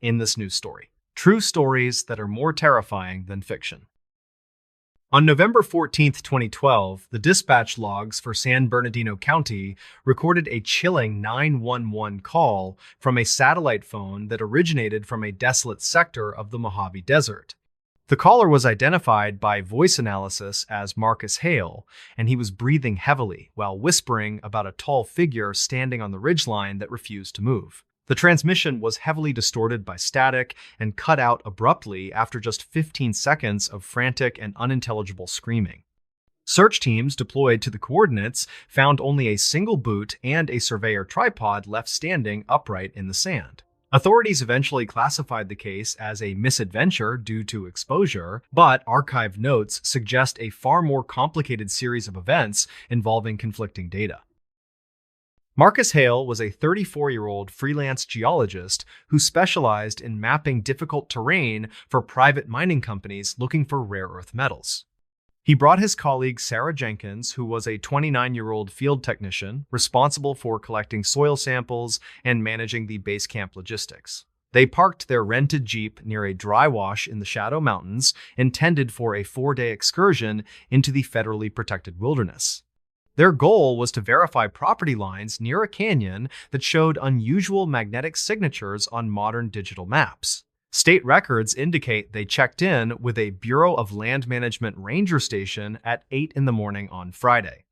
in this news story. True stories that are more terrifying than fiction. On November 14, 2012, the dispatch logs for San Bernardino County recorded a chilling 911 call from a satellite phone that originated from a desolate sector of the Mojave Desert. The caller was identified by voice analysis as Marcus Hale, and he was breathing heavily while whispering about a tall figure standing on the ridgeline that refused to move. The transmission was heavily distorted by static and cut out abruptly after just 15 seconds of frantic and unintelligible screaming. Search teams deployed to the coordinates found only a single boot and a surveyor tripod left standing upright in the sand. Authorities eventually classified the case as a misadventure due to exposure, but archived notes suggest a far more complicated series of events involving conflicting data. Marcus Hale was a 34-year-old freelance geologist who specialized in mapping difficult terrain for private mining companies looking for rare earth metals. He brought his colleague Sarah Jenkins, who was a 29-year-old field technician responsible for collecting soil samples and managing the base camp logistics. They parked their rented Jeep near a dry wash in the Shadow Mountains, intended for a 4-day excursion into the federally protected wilderness. Their goal was to verify property lines near a canyon that showed unusual magnetic signatures on modern digital maps. State records indicate they checked in with a Bureau of Land Management ranger station at 8 in the morning on Friday.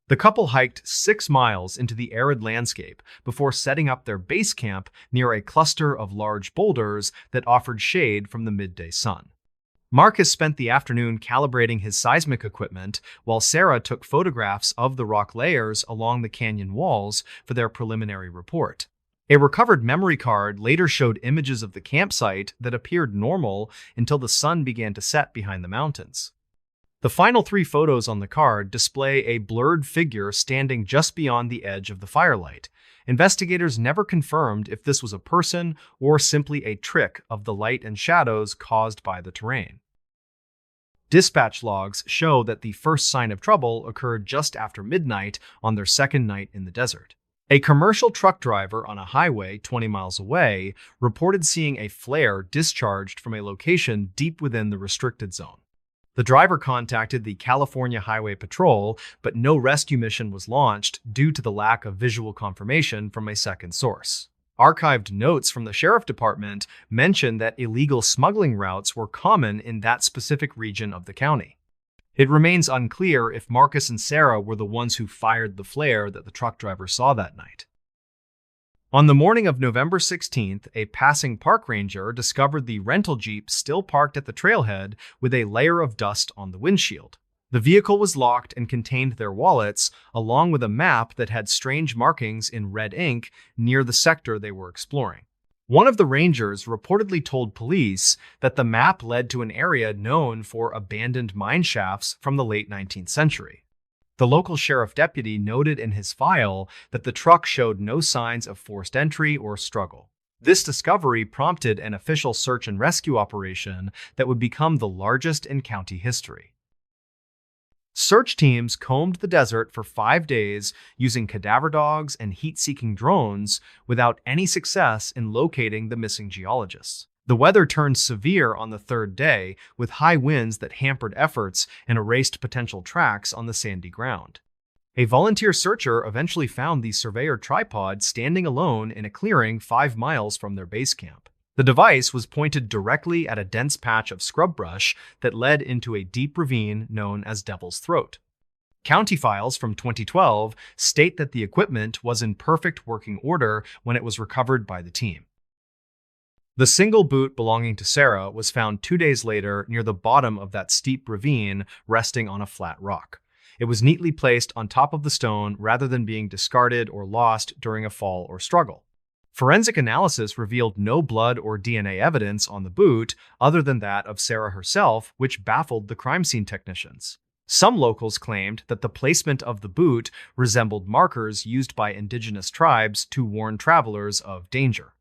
The couple hiked 6 miles into the arid landscape before setting up their base camp near a cluster of large boulders that offered shade from the midday sun. Marcus spent the afternoon calibrating his seismic equipment, while Sarah took photographs of the rock layers along the canyon walls for their preliminary report. A recovered memory card later showed images of the campsite that appeared normal until the sun began to set behind the mountains. The final 3 photos on the card display a blurred figure standing just beyond the edge of the firelight. Investigators never confirmed if this was a person or simply a trick of the light and shadows caused by the terrain. Dispatch logs show that the first sign of trouble occurred just after midnight on their second night in the desert. A commercial truck driver on a highway 20 miles away reported seeing a flare discharged from a location deep within the restricted zone. The driver contacted the California Highway Patrol, but no rescue mission was launched due to the lack of visual confirmation from a second source. Archived notes from the sheriff department mention that illegal smuggling routes were common in that specific region of the county. It remains unclear if Marcus and Sarah were the ones who fired the flare that the truck driver saw that night. On the morning of November 16th, a passing park ranger discovered the rental Jeep still parked at the trailhead with a layer of dust on the windshield. The vehicle was locked and contained their wallets, along with a map that had strange markings in red ink near the sector they were exploring. One of the rangers reportedly told police that the map led to an area known for abandoned mine shafts from the late 19th century. The local sheriff deputy noted in his file that the truck showed no signs of forced entry or struggle. This discovery prompted an official search and rescue operation that would become the largest in county history. Search teams combed the desert for 5 days using cadaver dogs and heat-seeking drones without any success in locating the missing geologists. The weather turned severe on the 3rd day, with high winds that hampered efforts and erased potential tracks on the sandy ground. A volunteer searcher eventually found the surveyor tripod standing alone in a clearing 5 miles from their base camp. The device was pointed directly at a dense patch of scrub brush that led into a deep ravine known as Devil's Throat. County files from 2012 state that the equipment was in perfect working order when it was recovered by the team. The single boot belonging to Sarah was found 2 days later near the bottom of that steep ravine, resting on a flat rock. It was neatly placed on top of the stone rather than being discarded or lost during a fall or struggle. Forensic analysis revealed no blood or DNA evidence on the boot other than that of Sarah herself, which baffled the crime scene technicians. Some locals claimed that the placement of the boot resembled markers used by indigenous tribes to warn travelers of danger.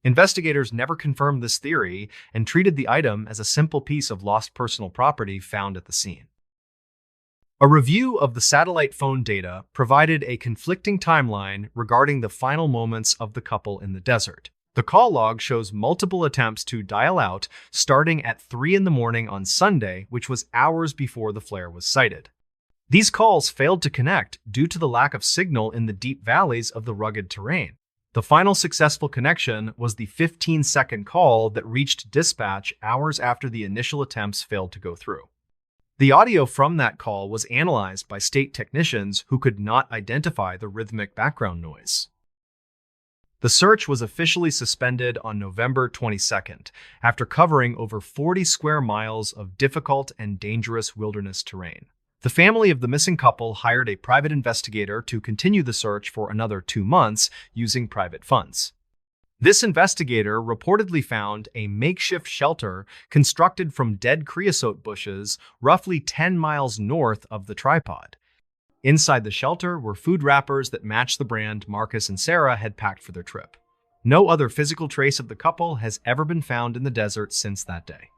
Investigators never confirmed this theory and treated the item as a simple piece of lost personal property found at the scene. A review of the satellite phone data provided a conflicting timeline regarding the final moments of the couple in the desert. The call log shows multiple attempts to dial out, starting at 3 in the morning on Sunday, which was hours before the flare was sighted. These calls failed to connect due to the lack of signal in the deep valleys of the rugged terrain. The final successful connection was the 15-second call that reached dispatch hours after the initial attempts failed to go through. The audio from that call was analyzed by state technicians who could not identify the rhythmic background noise. The search was officially suspended on November 22nd, after covering over 40 square miles of difficult and dangerous wilderness terrain. The family of the missing couple hired a private investigator to continue the search for another 2 months using private funds. This investigator reportedly found a makeshift shelter constructed from dead creosote bushes roughly 10 miles north of the tripod. Inside the shelter were food wrappers that matched the brand Marcus and Sarah had packed for their trip. No other physical trace of the couple has ever been found in the desert since that day.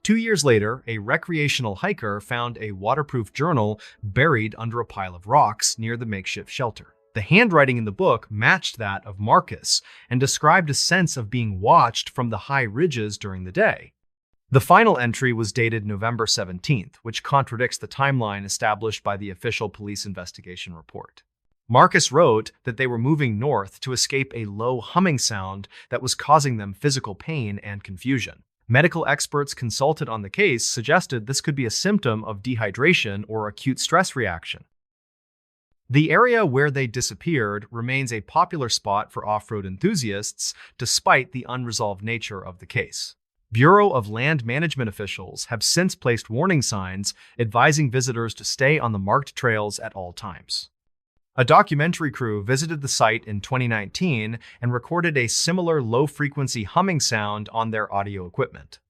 2 years later, a recreational hiker found a waterproof journal buried under a pile of rocks near the makeshift shelter. The handwriting in the book matched that of Marcus and described a sense of being watched from the high ridges during the day. The final entry was dated November 17th, which contradicts the timeline established by the official police investigation report. Marcus wrote that they were moving north to escape a low humming sound that was causing them physical pain and confusion. Medical experts consulted on the case suggested this could be a symptom of dehydration or acute stress reaction. The area where they disappeared remains a popular spot for off-road enthusiasts, despite the unresolved nature of the case. Bureau of Land Management officials have since placed warning signs advising visitors to stay on the marked trails at all times. A documentary crew visited the site in 2019 and recorded a similar low-frequency humming sound on their audio equipment.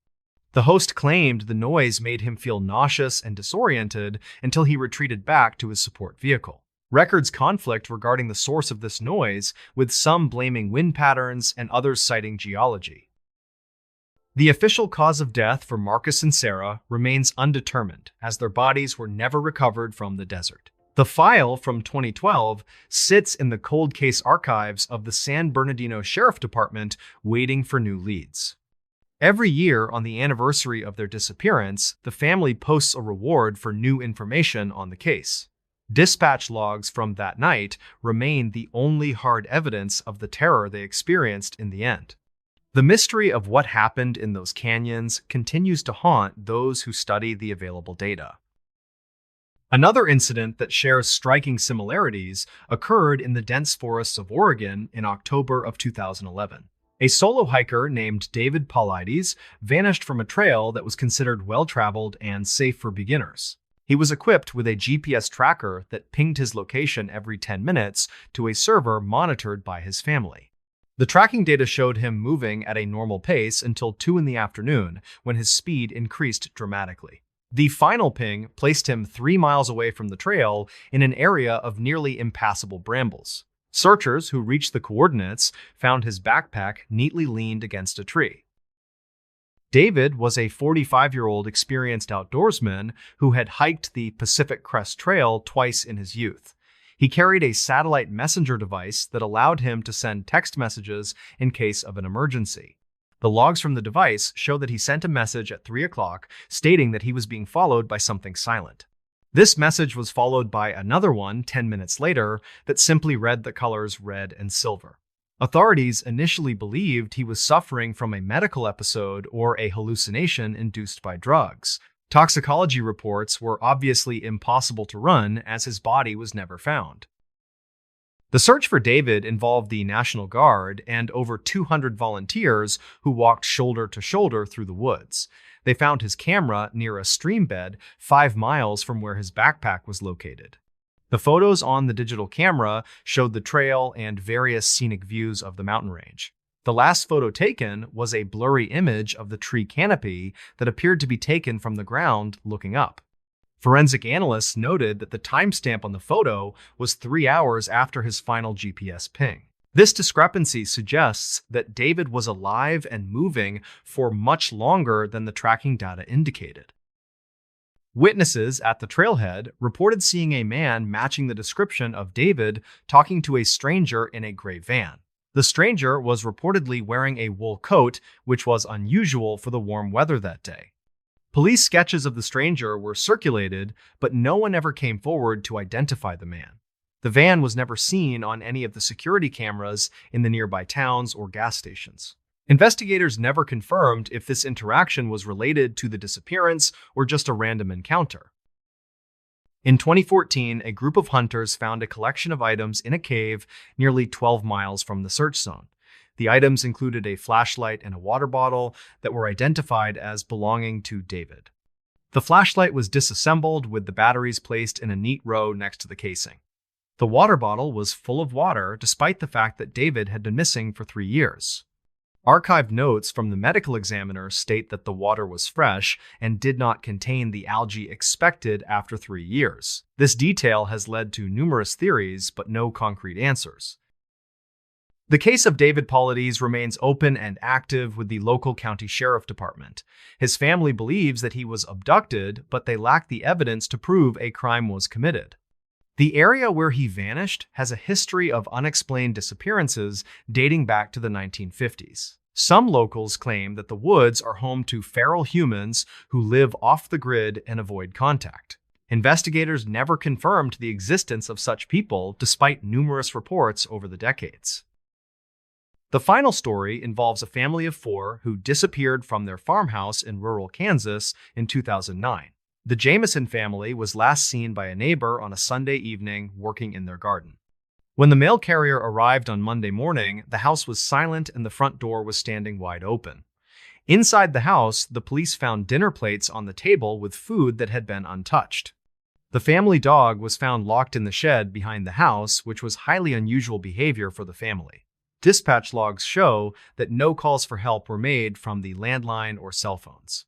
The host claimed the noise made him feel nauseous and disoriented until he retreated back to his support vehicle. Records conflict regarding the source of this noise, with some blaming wind patterns and others citing geology. The official cause of death for Marcus and Sarah remains undetermined, as their bodies were never recovered from the desert. The file from 2012 sits in the cold case archives of the San Bernardino Sheriff Department, waiting for new leads. Every year on the anniversary of their disappearance, the family posts a reward for new information on the case. Dispatch logs from that night remain the only hard evidence of the terror they experienced in the end. The mystery of what happened in those canyons continues to haunt those who study the available data. Another incident that shares striking similarities occurred in the dense forests of Oregon in October of 2011. A solo hiker named David Paulides vanished from a trail that was considered well-traveled and safe for beginners. He was equipped with a GPS tracker that pinged his location every 10 minutes to a server monitored by his family. The tracking data showed him moving at a normal pace until 2 in the afternoon, when his speed increased dramatically. The final ping placed him 3 miles away from the trail in an area of nearly impassable brambles. Searchers who reached the coordinates found his backpack neatly leaned against a tree. David was a 45-year-old experienced outdoorsman who had hiked the Pacific Crest Trail twice in his youth. He carried a satellite messenger device that allowed him to send text messages in case of an emergency. The logs from the device show that he sent a message at 3 o'clock stating that he was being followed by something silent. This message was followed by another one 10 minutes later that simply read the colors red and silver. Authorities initially believed he was suffering from a medical episode or a hallucination induced by drugs. Toxicology reports were obviously impossible to run, as his body was never found. The search for David involved the National Guard and over 200 volunteers who walked shoulder to shoulder through the woods. They found his camera near a stream bed 5 miles from where his backpack was located. The photos on the digital camera showed the trail and various scenic views of the mountain range. The last photo taken was a blurry image of the tree canopy that appeared to be taken from the ground looking up. Forensic analysts noted that the timestamp on the photo was 3 hours after his final GPS ping. This discrepancy suggests that David was alive and moving for much longer than the tracking data indicated. Witnesses at the trailhead reported seeing a man matching the description of David talking to a stranger in a gray van. The stranger was reportedly wearing a wool coat, which was unusual for the warm weather that day. Police sketches of the stranger were circulated, but no one ever came forward to identify the man. The van was never seen on any of the security cameras in the nearby towns or gas stations. Investigators never confirmed if this interaction was related to the disappearance or just a random encounter. In 2014, a group of hunters found a collection of items in a cave nearly 12 miles from the search zone. The items included a flashlight and a water bottle that were identified as belonging to David. The flashlight was disassembled with the batteries placed in a neat row next to the casing. The water bottle was full of water despite the fact that David had been missing for 3 years. Archived notes from the medical examiner state that the water was fresh and did not contain the algae expected after 3 years. This detail has led to numerous theories, but no concrete answers. The case of David Paulides remains open and active with the local county sheriff department. His family believes that he was abducted, but they lack the evidence to prove a crime was committed. The area where he vanished has a history of unexplained disappearances dating back to the 1950s. Some locals claim that the woods are home to feral humans who live off the grid and avoid contact. Investigators never confirmed the existence of such people despite numerous reports over the decades. The final story involves a family of 4 who disappeared from their farmhouse in rural Kansas in 2009. The Jamison family was last seen by a neighbor on a Sunday evening working in their garden. When the mail carrier arrived on Monday morning, the house was silent and the front door was standing wide open. Inside the house, the police found dinner plates on the table with food that had been untouched. The family dog was found locked in the shed behind the house, which was highly unusual behavior for the family. Dispatch logs show that no calls for help were made from the landline or cell phones.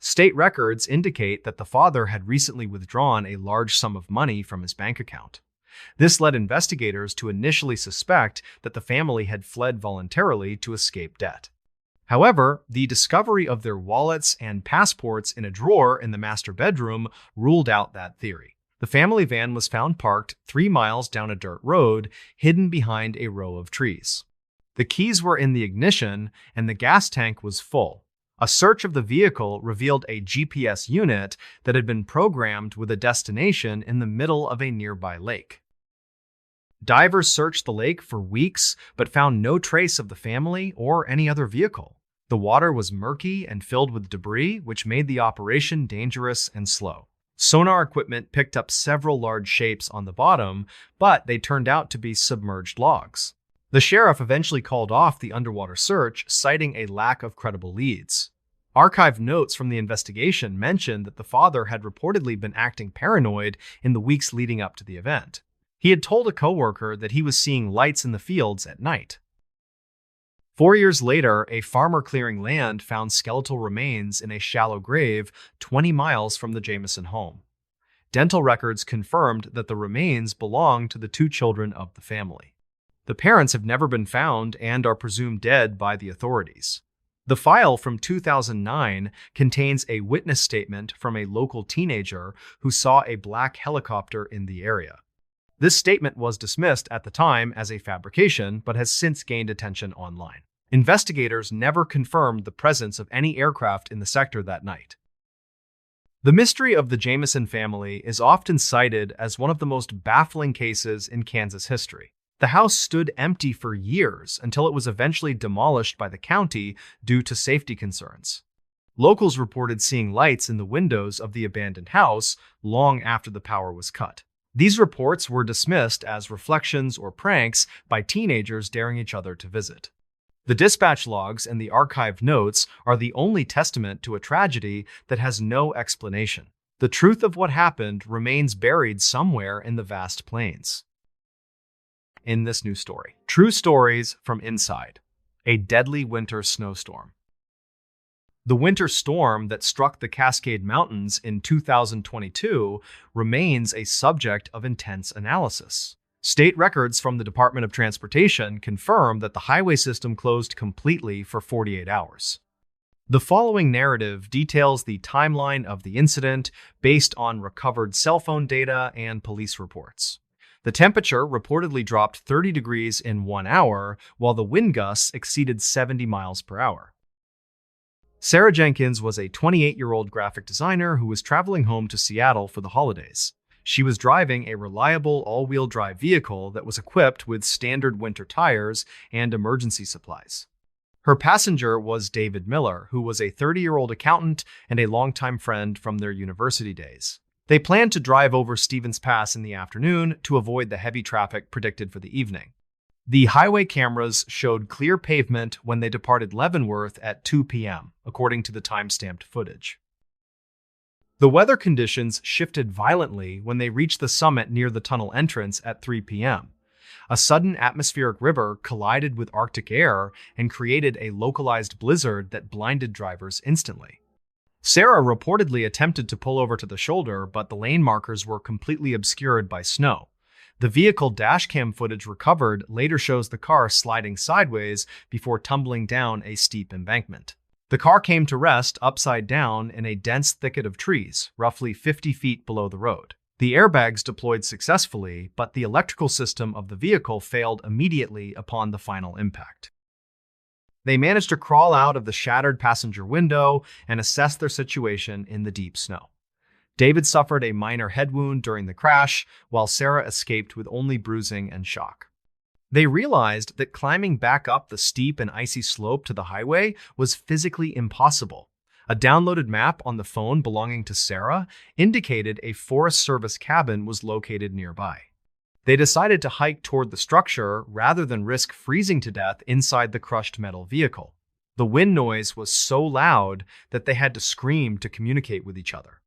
State records indicate that the father had recently withdrawn a large sum of money from his bank account. This led investigators to initially suspect that the family had fled voluntarily to escape debt. However, the discovery of their wallets and passports in a drawer in the master bedroom ruled out that theory. The family van was found parked 3 miles down a dirt road, hidden behind a row of trees. The keys were in the ignition, and the gas tank was full. A search of the vehicle revealed a GPS unit that had been programmed with a destination in the middle of a nearby lake. Divers searched the lake for weeks, but found no trace of the family or any other vehicle. The water was murky and filled with debris, which made the operation dangerous and slow. Sonar equipment picked up several large shapes on the bottom, but they turned out to be submerged logs. The sheriff eventually called off the underwater search, citing a lack of credible leads. Archived notes from the investigation mentioned that the father had reportedly been acting paranoid in the weeks leading up to the event. He had told a coworker that he was seeing lights in the fields at night. 4 years later, a farmer clearing land found skeletal remains in a shallow grave 20 miles from the Jamison home. Dental records confirmed that the remains belonged to the 2 children of the family. The parents have never been found and are presumed dead by the authorities. The file from 2009 contains a witness statement from a local teenager who saw a black helicopter in the area. This statement was dismissed at the time as a fabrication, but has since gained attention online. Investigators never confirmed the presence of any aircraft in the sector that night. The mystery of the Jamison family is often cited as one of the most baffling cases in Kansas history. The house stood empty for years until it was eventually demolished by the county due to safety concerns. Locals reported seeing lights in the windows of the abandoned house long after the power was cut. These reports were dismissed as reflections or pranks by teenagers daring each other to visit. The dispatch logs and the archived notes are the only testament to a tragedy that has no explanation. The truth of what happened remains buried somewhere in the vast plains. In this new story, true stories from inside. A deadly winter snowstorm. The winter storm that struck the Cascade Mountains in 2022 remains a subject of intense analysis. State records from the Department of Transportation confirm that the highway system closed completely for 48 hours. The following narrative details the timeline of the incident based on recovered cell phone data and police reports. The temperature reportedly dropped 30 degrees in 1 hour, while the wind gusts exceeded 70 miles per hour. Sarah Jenkins was a 28-year-old graphic designer who was traveling home to Seattle for the holidays. She was driving a reliable all-wheel drive vehicle that was equipped with standard winter tires and emergency supplies. Her passenger was David Miller, who was a 30-year-old accountant and a longtime friend from their university days. They planned to drive over Stevens Pass in the afternoon to avoid the heavy traffic predicted for the evening. The highway cameras showed clear pavement when they departed Leavenworth at 2 p.m., according to the time-stamped footage. The weather conditions shifted violently when they reached the summit near the tunnel entrance at 3 p.m. A sudden atmospheric river collided with Arctic air and created a localized blizzard that blinded drivers instantly. Sarah reportedly attempted to pull over to the shoulder, but the lane markers were completely obscured by snow. The vehicle dashcam footage recovered later shows the car sliding sideways before tumbling down a steep embankment. The car came to rest upside down in a dense thicket of trees, roughly 50 feet below the road. The airbags deployed successfully, but the electrical system of the vehicle failed immediately upon the final impact. They managed to crawl out of the shattered passenger window and assess their situation in the deep snow. David suffered a minor head wound during the crash, while Sarah escaped with only bruising and shock. They realized that climbing back up the steep and icy slope to the highway was physically impossible. A downloaded map on the phone belonging to Sarah indicated a Forest Service cabin was located nearby. They decided to hike toward the structure rather than risk freezing to death inside the crushed metal vehicle. The wind noise was so loud that they had to scream to communicate with each other.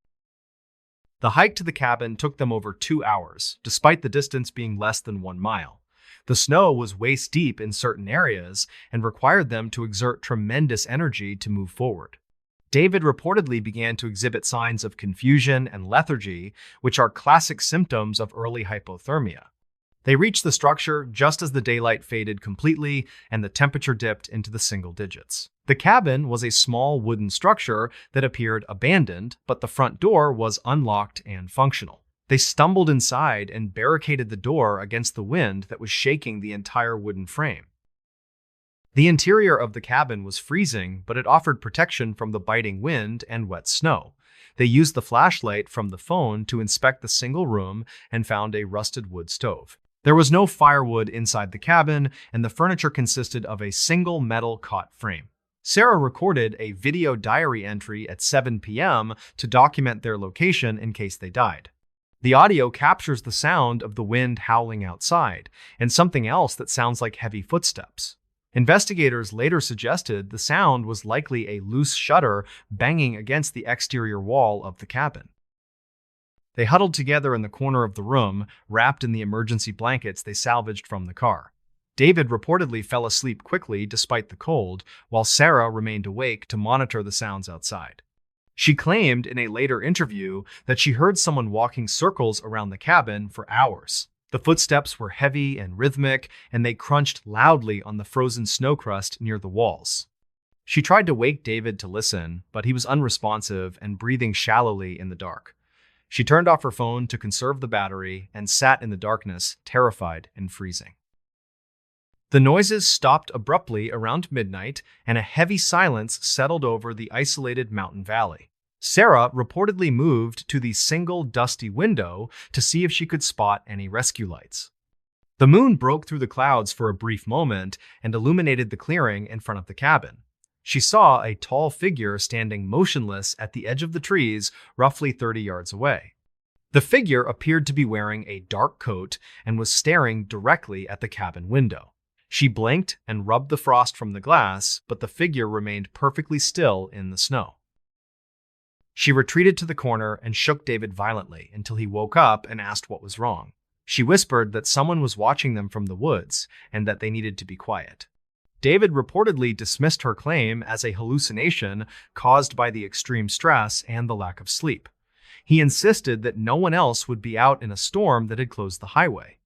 The hike to the cabin took them over 2 hours, despite the distance being less than 1 mile. The snow was waist-deep in certain areas and required them to exert tremendous energy to move forward. David reportedly began to exhibit signs of confusion and lethargy, which are classic symptoms of early hypothermia. They reached the structure just as the daylight faded completely and the temperature dipped into the single digits. The cabin was a small wooden structure that appeared abandoned, but the front door was unlocked and functional. They stumbled inside and barricaded the door against the wind that was shaking the entire wooden frame. The interior of the cabin was freezing, but it offered protection from the biting wind and wet snow. They used the flashlight from the phone to inspect the single room and found a rusted wood stove. There was no firewood inside the cabin, and the furniture consisted of a single metal cot frame. Sarah recorded a video diary entry at 7 p.m. to document their location in case they died. The audio captures the sound of the wind howling outside, and something else that sounds like heavy footsteps. Investigators later suggested the sound was likely a loose shutter banging against the exterior wall of the cabin. They huddled together in the corner of the room, wrapped in the emergency blankets they salvaged from the car. David reportedly fell asleep quickly despite the cold, while Sarah remained awake to monitor the sounds outside. She claimed in a later interview that she heard someone walking circles around the cabin for hours. The footsteps were heavy and rhythmic, and they crunched loudly on the frozen snow crust near the walls. She tried to wake David to listen, but he was unresponsive and breathing shallowly in the dark. She turned off her phone to conserve the battery and sat in the darkness, terrified and freezing. The noises stopped abruptly around midnight, and a heavy silence settled over the isolated mountain valley. Sarah reportedly moved to the single dusty window to see if she could spot any rescue lights. The moon broke through the clouds for a brief moment and illuminated the clearing in front of the cabin. She saw a tall figure standing motionless at the edge of the trees, roughly 30 yards away. The figure appeared to be wearing a dark coat and was staring directly at the cabin window. She blinked and rubbed the frost from the glass, but the figure remained perfectly still in the snow. She retreated to the corner and shook David violently until he woke up and asked what was wrong. She whispered that someone was watching them from the woods and that they needed to be quiet. David reportedly dismissed her claim as a hallucination caused by the extreme stress and the lack of sleep. He insisted that no one else would be out in a storm that had closed the highway.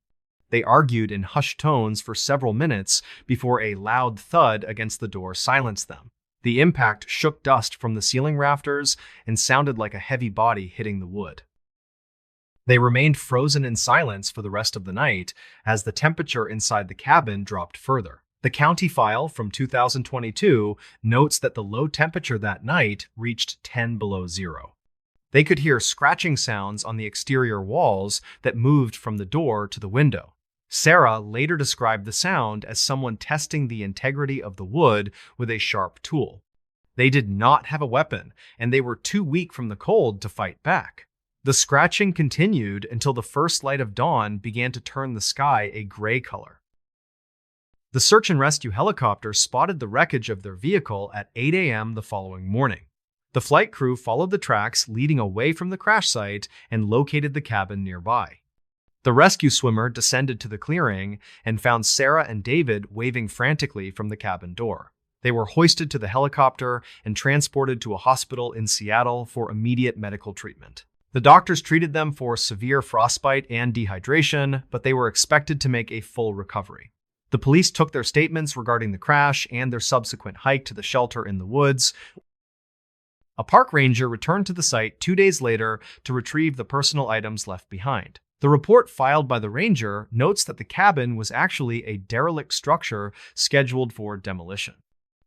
They argued in hushed tones for several minutes before a loud thud against the door silenced them. The impact shook dust from the ceiling rafters and sounded like a heavy body hitting the wood. They remained frozen in silence for the rest of the night as the temperature inside the cabin dropped further. The county file from 2022 notes that the low temperature that night reached 10 below zero. They could hear scratching sounds on the exterior walls that moved from the door to the window. Sarah later described the sound as someone testing the integrity of the wood with a sharp tool. They did not have a weapon, and they were too weak from the cold to fight back. The scratching continued until the first light of dawn began to turn the sky a gray color. The search and rescue helicopter spotted the wreckage of their vehicle at 8 a.m. the following morning. The flight crew followed the tracks leading away from the crash site and located the cabin nearby. The rescue swimmer descended to the clearing and found Sarah and David waving frantically from the cabin door. They were hoisted to the helicopter and transported to a hospital in Seattle for immediate medical treatment. The doctors treated them for severe frostbite and dehydration, but they were expected to make a full recovery. The police took their statements regarding the crash and their subsequent hike to the shelter in the woods. A park ranger returned to the site 2 days later to retrieve the personal items left behind. The report filed by the ranger notes that the cabin was actually a derelict structure scheduled for demolition.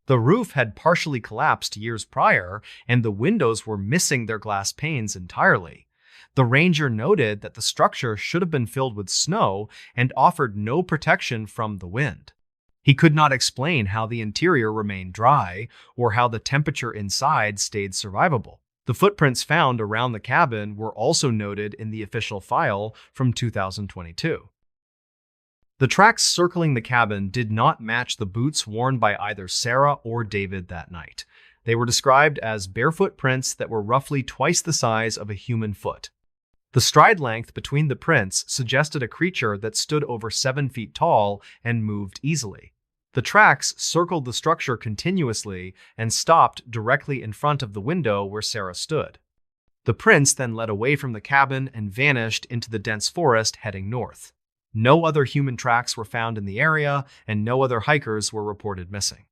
The roof had partially collapsed years prior, and the windows were missing their glass panes entirely. The ranger noted that the structure should have been filled with snow and offered no protection from the wind. He could not explain how the interior remained dry or how the temperature inside stayed survivable. The footprints found around the cabin were also noted in the official file from 2022. The tracks circling the cabin did not match the boots worn by either Sarah or David that night. They were described as barefoot prints that were roughly twice the size of a human foot. The stride length between the prints suggested a creature that stood over 7 feet tall and moved easily. The tracks circled the structure continuously and stopped directly in front of the window where Sarah stood. The prints then led away from the cabin and vanished into the dense forest heading north. No other human tracks were found in the area, and no other hikers were reported missing.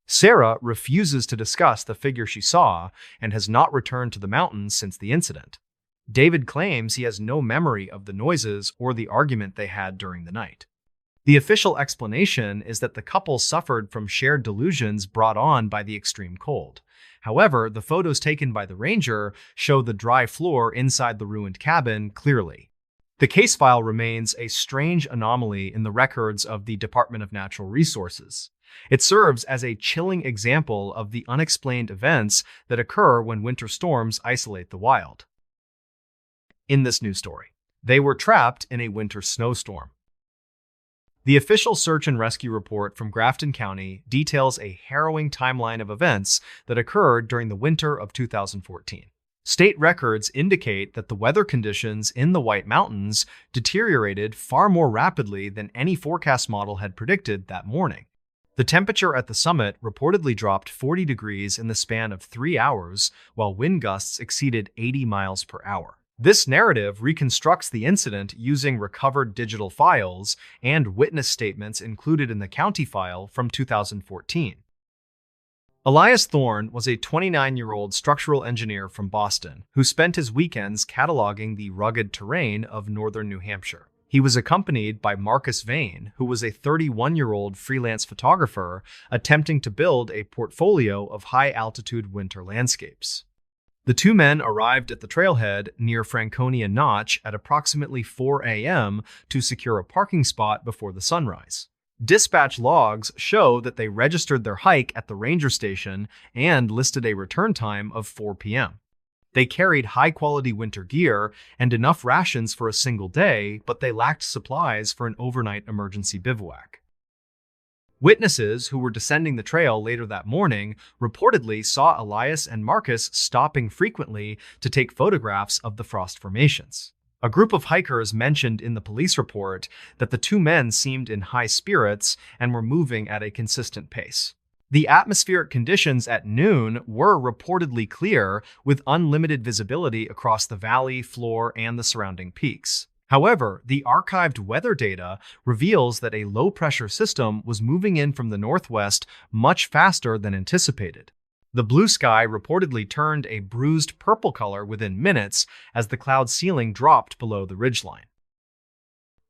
Sarah refuses to discuss the figure she saw and has not returned to the mountains since the incident. David claims he has no memory of the noises or the argument they had during the night. The official explanation is that the couple suffered from shared delusions brought on by the extreme cold. However, the photos taken by the ranger show the dry floor inside the ruined cabin clearly. The case file remains a strange anomaly in the records of the Department of Natural Resources. It serves as a chilling example of the unexplained events that occur when winter storms isolate the wild. In this news story, they were trapped in a winter snowstorm. The official search and rescue report from Grafton County details a harrowing timeline of events that occurred during the winter of 2014. State records indicate that the weather conditions in the White Mountains deteriorated far more rapidly than any forecast model had predicted that morning. The temperature at the summit reportedly dropped 40 degrees in the span of 3 hours, while wind gusts exceeded 80 miles per hour. This narrative reconstructs the incident using recovered digital files and witness statements included in the county file from 2014. Elias Thorne was a 29-year-old structural engineer from Boston who spent his weekends cataloging the rugged terrain of northern New Hampshire. He was accompanied by Marcus Vane, who was a 31-year-old freelance photographer attempting to build a portfolio of high-altitude winter landscapes. The two men arrived at the trailhead near Franconia Notch at approximately 4 a.m. to secure a parking spot before the sunrise. Dispatch logs show that they registered their hike at the ranger station and listed a return time of 4 p.m. They carried high-quality winter gear and enough rations for a single day, but they lacked supplies for an overnight emergency bivouac. Witnesses who were descending the trail later that morning reportedly saw Elias and Marcus stopping frequently to take photographs of the frost formations. A group of hikers mentioned in the police report that the two men seemed in high spirits and were moving at a consistent pace. The atmospheric conditions at noon were reportedly clear, with unlimited visibility across the valley floor and the surrounding peaks. However, the archived weather data reveals that a low-pressure system was moving in from the northwest much faster than anticipated. The blue sky reportedly turned a bruised purple color within minutes as the cloud ceiling dropped below the ridgeline.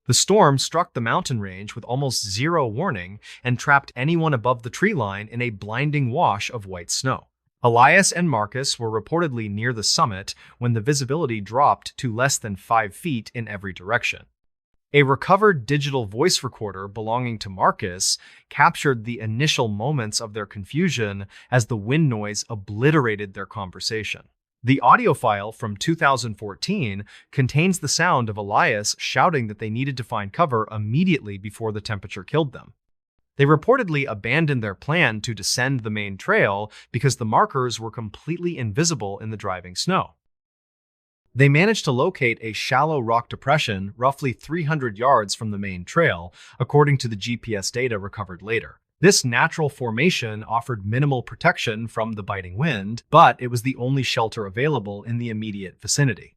The storm struck the mountain range with almost zero warning and trapped anyone above the tree line in a blinding wash of white snow. Elias and Marcus were reportedly near the summit when the visibility dropped to less than 5 feet in every direction. A recovered digital voice recorder belonging to Marcus captured the initial moments of their confusion as the wind noise obliterated their conversation. The audio file from 2014 contains the sound of Elias shouting that they needed to find cover immediately before the temperature killed them. They reportedly abandoned their plan to descend the main trail because the markers were completely invisible in the driving snow. They managed to locate a shallow rock depression roughly 300 yards from the main trail, according to the GPS data recovered later. This natural formation offered minimal protection from the biting wind, but it was the only shelter available in the immediate vicinity.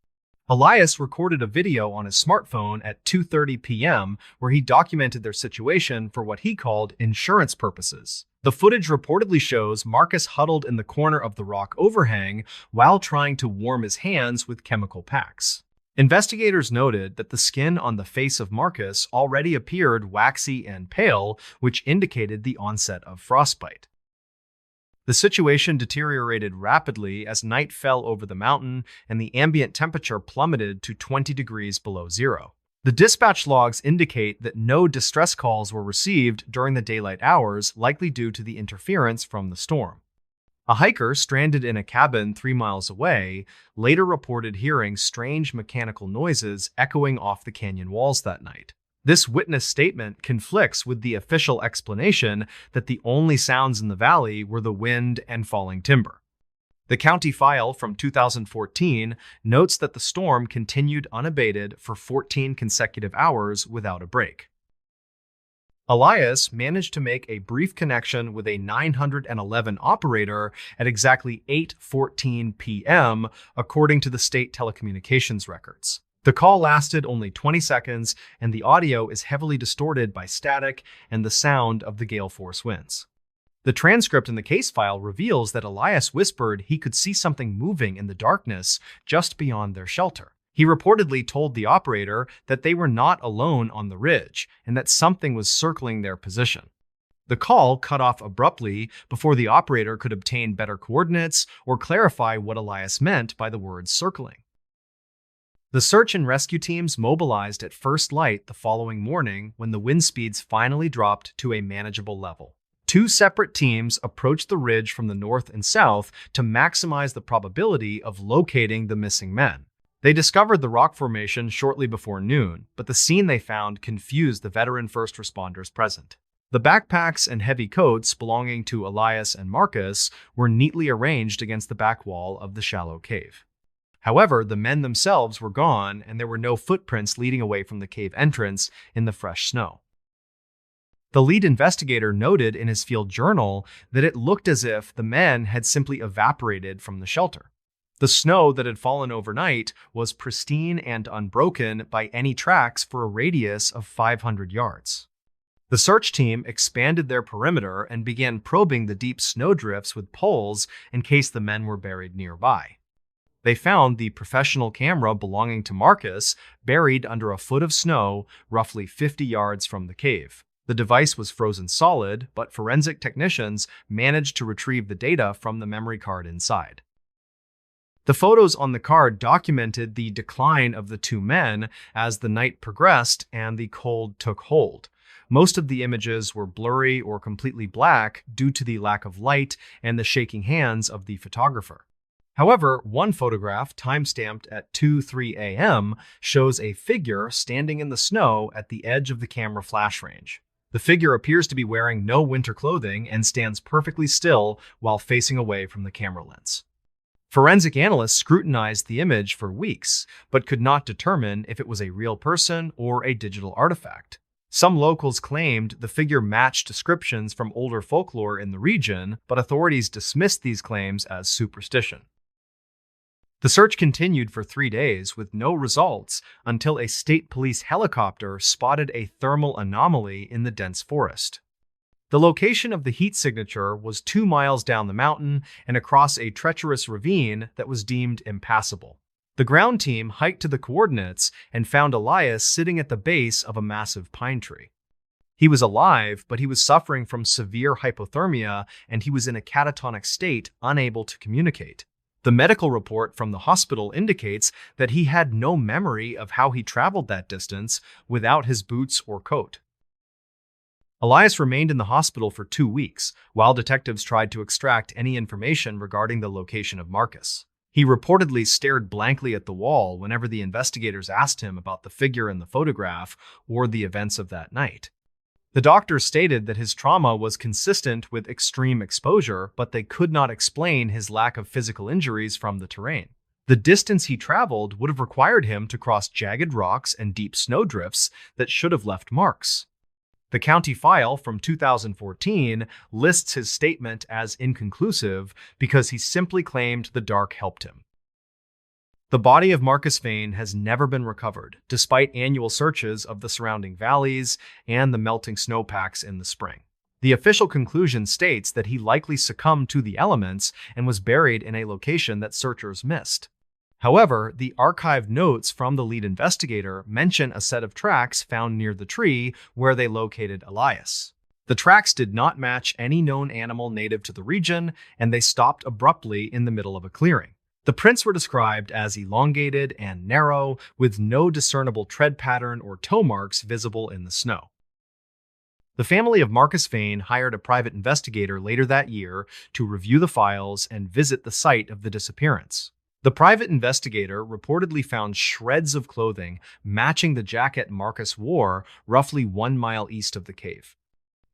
Elias recorded a video on his smartphone at 2:30 p.m. where he documented their situation for what he called insurance purposes. The footage reportedly shows Marcus huddled in the corner of the rock overhang while trying to warm his hands with chemical packs. Investigators noted that the skin on the face of Marcus already appeared waxy and pale, which indicated the onset of frostbite. The situation deteriorated rapidly as night fell over the mountain and the ambient temperature plummeted to 20 degrees below zero. The dispatch logs indicate that no distress calls were received during the daylight hours, likely due to the interference from the storm. A hiker stranded in a cabin 3 miles away later reported hearing strange mechanical noises echoing off the canyon walls that night. This witness statement conflicts with the official explanation that the only sounds in the valley were the wind and falling timber. The county file from 2014 notes that the storm continued unabated for 14 consecutive hours without a break. Elias managed to make a brief connection with a 911 operator at exactly 8:14 p.m., according to the state telecommunications records. The call lasted only 20 seconds, and the audio is heavily distorted by static and the sound of the gale force winds. The transcript in the case file reveals that Elias whispered he could see something moving in the darkness just beyond their shelter. He reportedly told the operator that they were not alone on the ridge and that something was circling their position. The call cut off abruptly before the operator could obtain better coordinates or clarify what Elias meant by the word circling. The search and rescue teams mobilized at first light the following morning when the wind speeds finally dropped to a manageable level. 2 separate teams approached the ridge from the north and south to maximize the probability of locating the missing men. They discovered the rock formation shortly before noon, but the scene they found confused the veteran first responders present. The backpacks and heavy coats belonging to Elias and Marcus were neatly arranged against the back wall of the shallow cave. However, the men themselves were gone, and there were no footprints leading away from the cave entrance in the fresh snow. The lead investigator noted in his field journal that it looked as if the men had simply evaporated from the shelter. The snow that had fallen overnight was pristine and unbroken by any tracks for a radius of 500 yards. The search team expanded their perimeter and began probing the deep snowdrifts with poles in case the men were buried nearby. They found the professional camera belonging to Marcus buried under a foot of snow roughly 50 yards from the cave. The device was frozen solid, but forensic technicians managed to retrieve the data from the memory card inside. The photos on the card documented the decline of the 2 men as the night progressed and the cold took hold. Most of the images were blurry or completely black due to the lack of light and the shaking hands of the photographer. However, one photograph, timestamped at 2:03 a.m., shows a figure standing in the snow at the edge of the camera flash range. The figure appears to be wearing no winter clothing and stands perfectly still while facing away from the camera lens. Forensic analysts scrutinized the image for weeks, but could not determine if it was a real person or a digital artifact. Some locals claimed the figure matched descriptions from older folklore in the region, but authorities dismissed these claims as superstition. The search continued for 3 days with no results until a state police helicopter spotted a thermal anomaly in the dense forest. The location of the heat signature was 2 miles down the mountain and across a treacherous ravine that was deemed impassable. The ground team hiked to the coordinates and found Elias sitting at the base of a massive pine tree. He was alive, but he was suffering from severe hypothermia and he was in a catatonic state, unable to communicate. The medical report from the hospital indicates that he had no memory of how he traveled that distance without his boots or coat. Elias remained in the hospital for 2 weeks, while detectives tried to extract any information regarding the location of Marcus. He reportedly stared blankly at the wall whenever the investigators asked him about the figure in the photograph or the events of that night. The doctor stated that his trauma was consistent with extreme exposure, but they could not explain his lack of physical injuries from the terrain. The distance he traveled would have required him to cross jagged rocks and deep snowdrifts that should have left marks. The county file from 2014 lists his statement as inconclusive because he simply claimed the dark helped him. The body of Marcus Vane has never been recovered, despite annual searches of the surrounding valleys and the melting snowpacks in the spring. The official conclusion states that he likely succumbed to the elements and was buried in a location that searchers missed. However, the archived notes from the lead investigator mention a set of tracks found near the tree where they located Elias. The tracks did not match any known animal native to the region, and they stopped abruptly in the middle of a clearing. The prints were described as elongated and narrow, with no discernible tread pattern or toe marks visible in the snow. The family of Marcus Vane hired a private investigator later that year to review the files and visit the site of the disappearance. The private investigator reportedly found shreds of clothing matching the jacket Marcus wore roughly 1 mile east of the cave.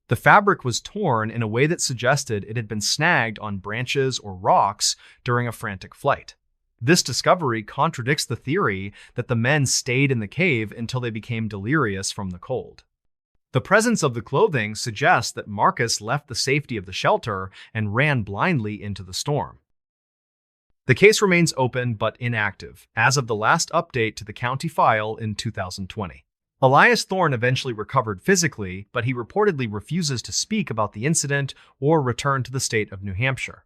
The fabric was torn in a way that suggested it had been snagged on branches or rocks during a frantic flight. This discovery contradicts the theory that the men stayed in the cave until they became delirious from the cold. The presence of the clothing suggests that Marcus left the safety of the shelter and ran blindly into the storm. The case remains open but inactive as of the last update to the county file in 2020. Elias Thorne eventually recovered physically, but he reportedly refuses to speak about the incident or return to the state of New Hampshire.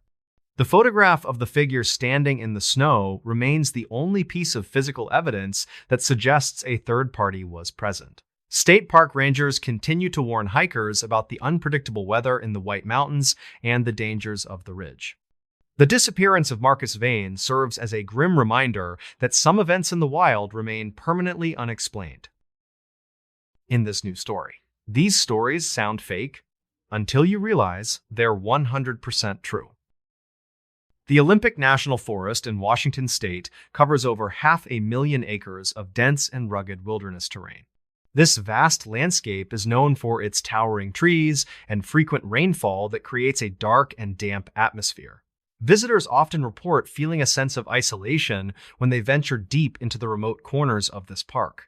The photograph of the figure standing in the snow remains the only piece of physical evidence that suggests a third party was present. State park rangers continue to warn hikers about the unpredictable weather in the White Mountains and the dangers of the ridge. The disappearance of Marcus Vane serves as a grim reminder that some events in the wild remain permanently unexplained. In this new story, these stories sound fake until you realize they're 100% true. The Olympic National Forest in Washington state covers over 500,000 acres of dense and rugged wilderness terrain. This vast landscape is known for its towering trees and frequent rainfall that creates a dark and damp atmosphere. Visitors often report feeling a sense of isolation when they venture deep into the remote corners of this park.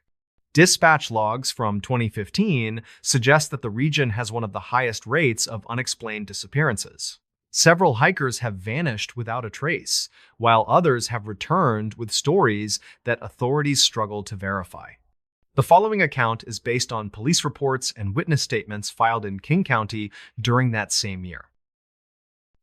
Dispatch logs from 2015 suggest that the region has one of the highest rates of unexplained disappearances. Several hikers have vanished without a trace, while others have returned with stories that authorities struggle to verify. The following account is based on police reports and witness statements filed in King County during that same year.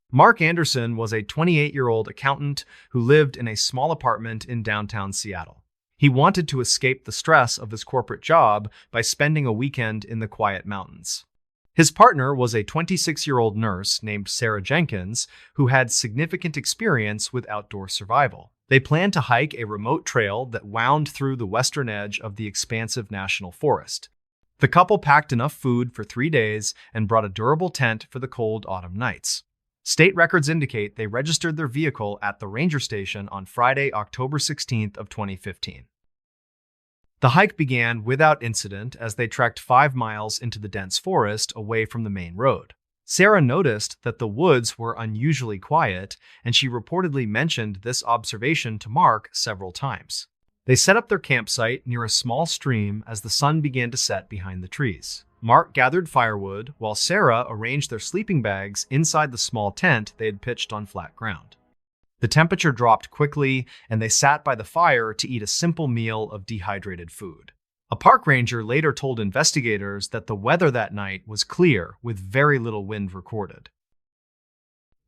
Mark Anderson was a 28-year-old accountant who lived in a small apartment in downtown Seattle. He wanted to escape the stress of his corporate job by spending a weekend in the quiet mountains. His partner was a 26-year-old nurse named Sarah Jenkins, who had significant experience with outdoor survival. They planned to hike a remote trail that wound through the western edge of the expansive national forest. The couple packed enough food for 3 days and brought a durable tent for the cold autumn nights. State records indicate they registered their vehicle at the ranger station on Friday, October 16th of 2015. The hike began without incident as they trekked 5 miles into the dense forest away from the main road. Sarah noticed that the woods were unusually quiet, and she reportedly mentioned this observation to Mark several times. They set up their campsite near a small stream as the sun began to set behind the trees. Mark gathered firewood, while Sarah arranged their sleeping bags inside the small tent they had pitched on flat ground. The temperature dropped quickly, and they sat by the fire to eat a simple meal of dehydrated food. A park ranger later told investigators that the weather that night was clear with very little wind recorded.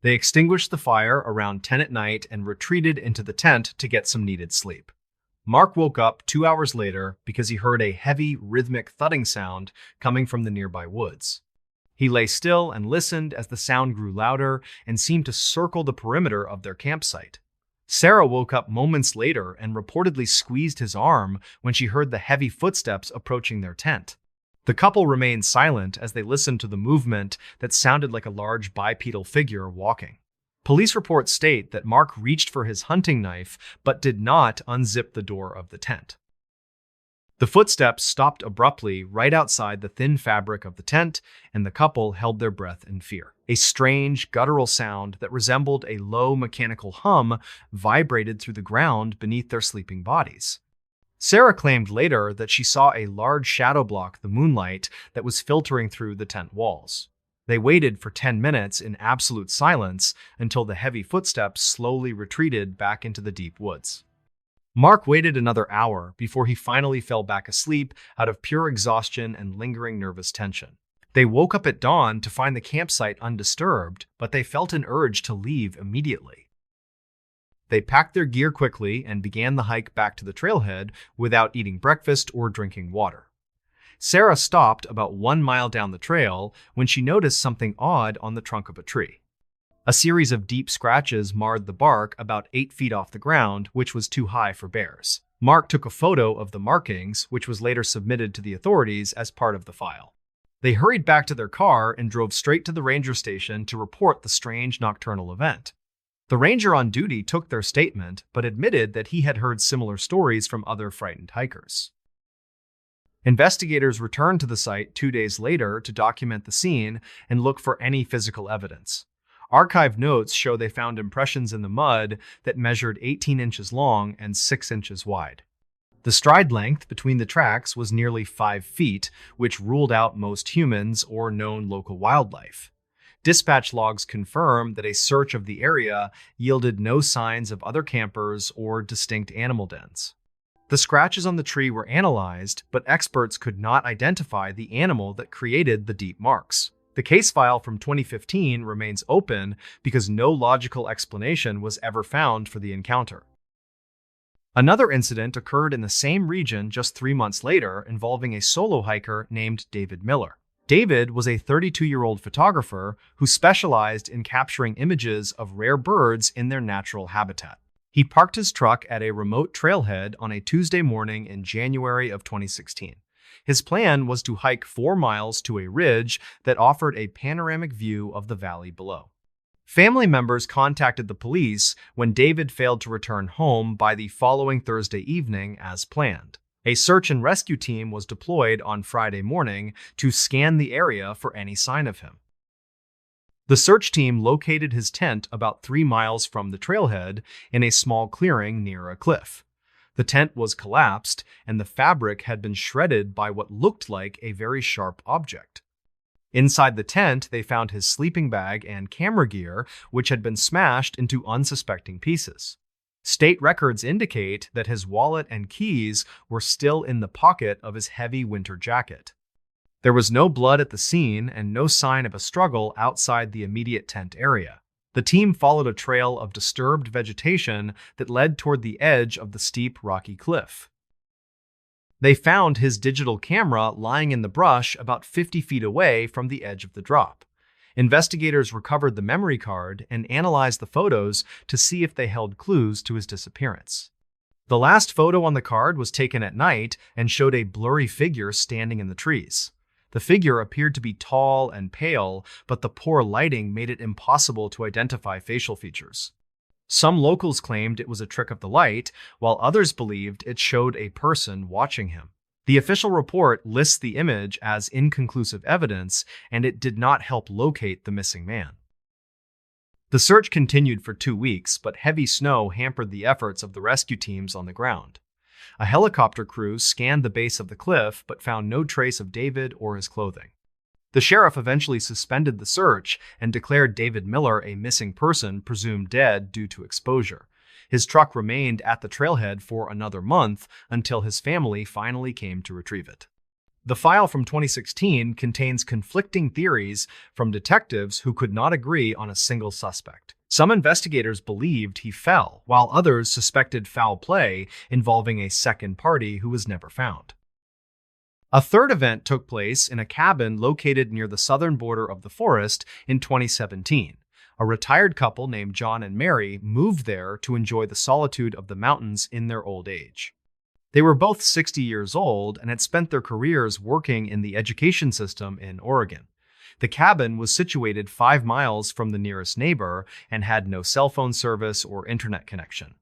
They extinguished the fire around 10 at night and retreated into the tent to get some needed sleep. Mark woke up 2 hours later because he heard a heavy, rhythmic thudding sound coming from the nearby woods. He lay still and listened as the sound grew louder and seemed to circle the perimeter of their campsite. Sarah woke up moments later and reportedly squeezed his arm when she heard the heavy footsteps approaching their tent. The couple remained silent as they listened to the movement that sounded like a large bipedal figure walking. Police reports state that Mark reached for his hunting knife but did not unzip the door of the tent. The footsteps stopped abruptly right outside the thin fabric of the tent, and the couple held their breath in fear. A strange, guttural sound that resembled a low mechanical hum vibrated through the ground beneath their sleeping bodies. Sarah claimed later that she saw a large shadow block the moonlight that was filtering through the tent walls. They waited for 10 minutes in absolute silence until the heavy footsteps slowly retreated back into the deep woods. Mark waited another hour before he finally fell back asleep out of pure exhaustion and lingering nervous tension. They woke up at dawn to find the campsite undisturbed, but they felt an urge to leave immediately. They packed their gear quickly and began the hike back to the trailhead without eating breakfast or drinking water. Sarah stopped about 1 mile down the trail when she noticed something odd on the trunk of a tree. A series of deep scratches marred the bark about 8 feet off the ground, which was too high for bears. Mark took a photo of the markings, which was later submitted to the authorities as part of the file. They hurried back to their car and drove straight to the ranger station to report the strange nocturnal event. The ranger on duty took their statement, but admitted that he had heard similar stories from other frightened hikers. Investigators returned to the site 2 days later to document the scene and look for any physical evidence. Archived notes show they found impressions in the mud that measured 18 inches long and 6 inches wide. The stride length between the tracks was nearly 5 feet, which ruled out most humans or known local wildlife. Dispatch logs confirm that a search of the area yielded no signs of other campers or distinct animal dens. The scratches on the tree were analyzed, but experts could not identify the animal that created the deep marks. The case file from 2015 remains open because no logical explanation was ever found for the encounter. Another incident occurred in the same region just 3 months later, involving a solo hiker named David Miller. David was a 32-year-old photographer who specialized in capturing images of rare birds in their natural habitat. He parked his truck at a remote trailhead on a Tuesday morning in January of 2016. His plan was to hike 4 miles to a ridge that offered a panoramic view of the valley below. Family members contacted the police when David failed to return home by the following Thursday evening as planned. A search and rescue team was deployed on Friday morning to scan the area for any sign of him. The search team located his tent about 3 miles from the trailhead in a small clearing near a cliff. The tent was collapsed, and the fabric had been shredded by what looked like a very sharp object. Inside the tent, they found his sleeping bag and camera gear, which had been smashed into unsuspecting pieces. State records indicate that his wallet and keys were still in the pocket of his heavy winter jacket. There was no blood at the scene and no sign of a struggle outside the immediate tent area. The team followed a trail of disturbed vegetation that led toward the edge of the steep, rocky cliff. They found his digital camera lying in the brush about 50 feet away from the edge of the drop. Investigators recovered the memory card and analyzed the photos to see if they held clues to his disappearance. The last photo on the card was taken at night and showed a blurry figure standing in the trees. The figure appeared to be tall and pale, but the poor lighting made it impossible to identify facial features. Some locals claimed it was a trick of the light, while others believed it showed a person watching him. The official report lists the image as inconclusive evidence, and it did not help locate the missing man. The search continued for 2 weeks, but heavy snow hampered the efforts of the rescue teams on the ground. A helicopter crew scanned the base of the cliff but found no trace of David or his clothing. The sheriff eventually suspended the search and declared David Miller a missing person presumed dead due to exposure. His truck remained at the trailhead for another month until his family finally came to retrieve it. The file from 2016 contains conflicting theories from detectives who could not agree on a single suspect. Some investigators believed he fell, while others suspected foul play involving a second party who was never found. A third event took place in a cabin located near the southern border of the forest in 2017. A retired couple named John and Mary moved there to enjoy the solitude of the mountains in their old age. They were both 60 years old and had spent their careers working in the education system in Oregon. The cabin was situated 5 miles from the nearest neighbor and had no cell phone service or internet connection.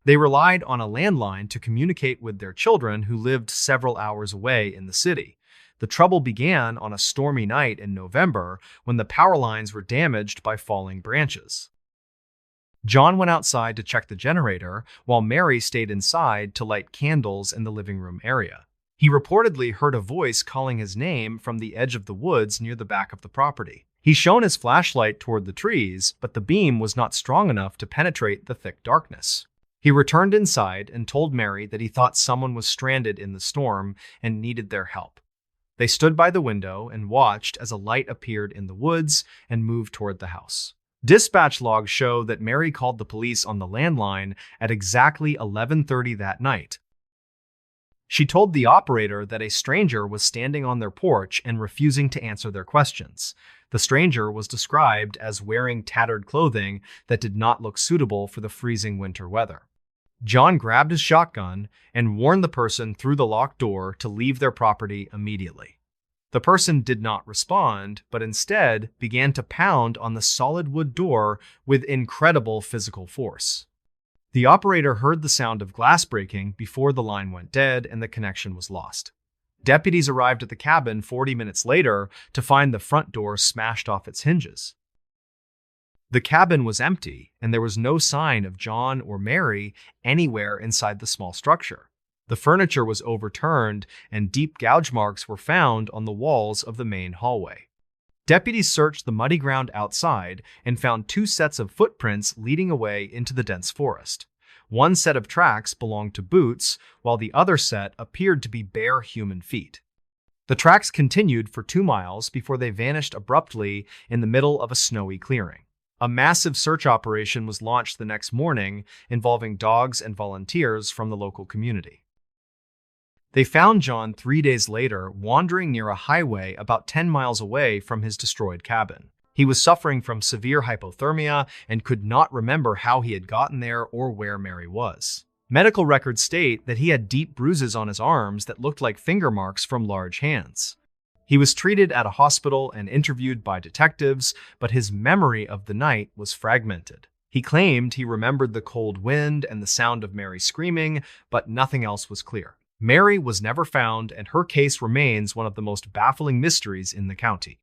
They relied on a landline to communicate with their children who lived several hours away in the city. The trouble began on a stormy night in November when the power lines were damaged by falling branches. John went outside to check the generator, while Mary stayed inside to light candles in the living room area. He reportedly heard a voice calling his name from the edge of the woods near the back of the property. He shone his flashlight toward the trees, but the beam was not strong enough to penetrate the thick darkness. He returned inside and told Mary that he thought someone was stranded in the storm and needed their help. They stood by the window and watched as a light appeared in the woods and moved toward the house. Dispatch logs show that Mary called the police on the landline at exactly 11:30 that night. She told the operator that a stranger was standing on their porch and refusing to answer their questions. The stranger was described as wearing tattered clothing that did not look suitable for the freezing winter weather. John grabbed his shotgun and warned the person through the locked door to leave their property immediately. The person did not respond, but instead began to pound on the solid wood door with incredible physical force. The operator heard the sound of glass breaking before the line went dead and the connection was lost. Deputies arrived at the cabin 40 minutes later to find the front door smashed off its hinges. The cabin was empty, and there was no sign of John or Mary anywhere inside the small structure. The furniture was overturned, and deep gouge marks were found on the walls of the main hallway. Deputies searched the muddy ground outside and found 2 sets of footprints leading away into the dense forest. One set of tracks belonged to boots, while the other set appeared to be bare human feet. The tracks continued for 2 miles before they vanished abruptly in the middle of a snowy clearing. A massive search operation was launched the next morning, involving dogs and volunteers from the local community. They found John 3 days later, wandering near a highway about 10 miles away from his destroyed cabin. He was suffering from severe hypothermia and could not remember how he had gotten there or where Mary was. Medical records state that he had deep bruises on his arms that looked like finger marks from large hands. He was treated at a hospital and interviewed by detectives, but his memory of the night was fragmented. He claimed he remembered the cold wind and the sound of Mary screaming, but nothing else was clear. Mary was never found, and her case remains one of the most baffling mysteries in the county.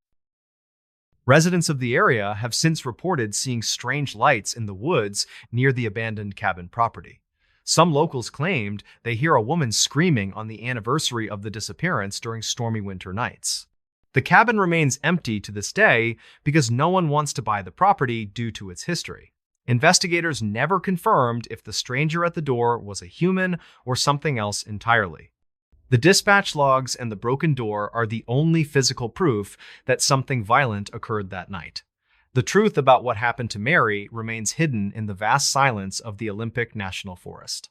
Residents of the area have since reported seeing strange lights in the woods near the abandoned cabin property. Some locals claimed they hear a woman screaming on the anniversary of the disappearance during stormy winter nights. The cabin remains empty to this day because no one wants to buy the property due to its history. Investigators never confirmed if the stranger at the door was a human or something else entirely. The dispatch logs and the broken door are the only physical proof that something violent occurred that night. The truth about what happened to Mary remains hidden in the vast silence of the Olympic National Forest.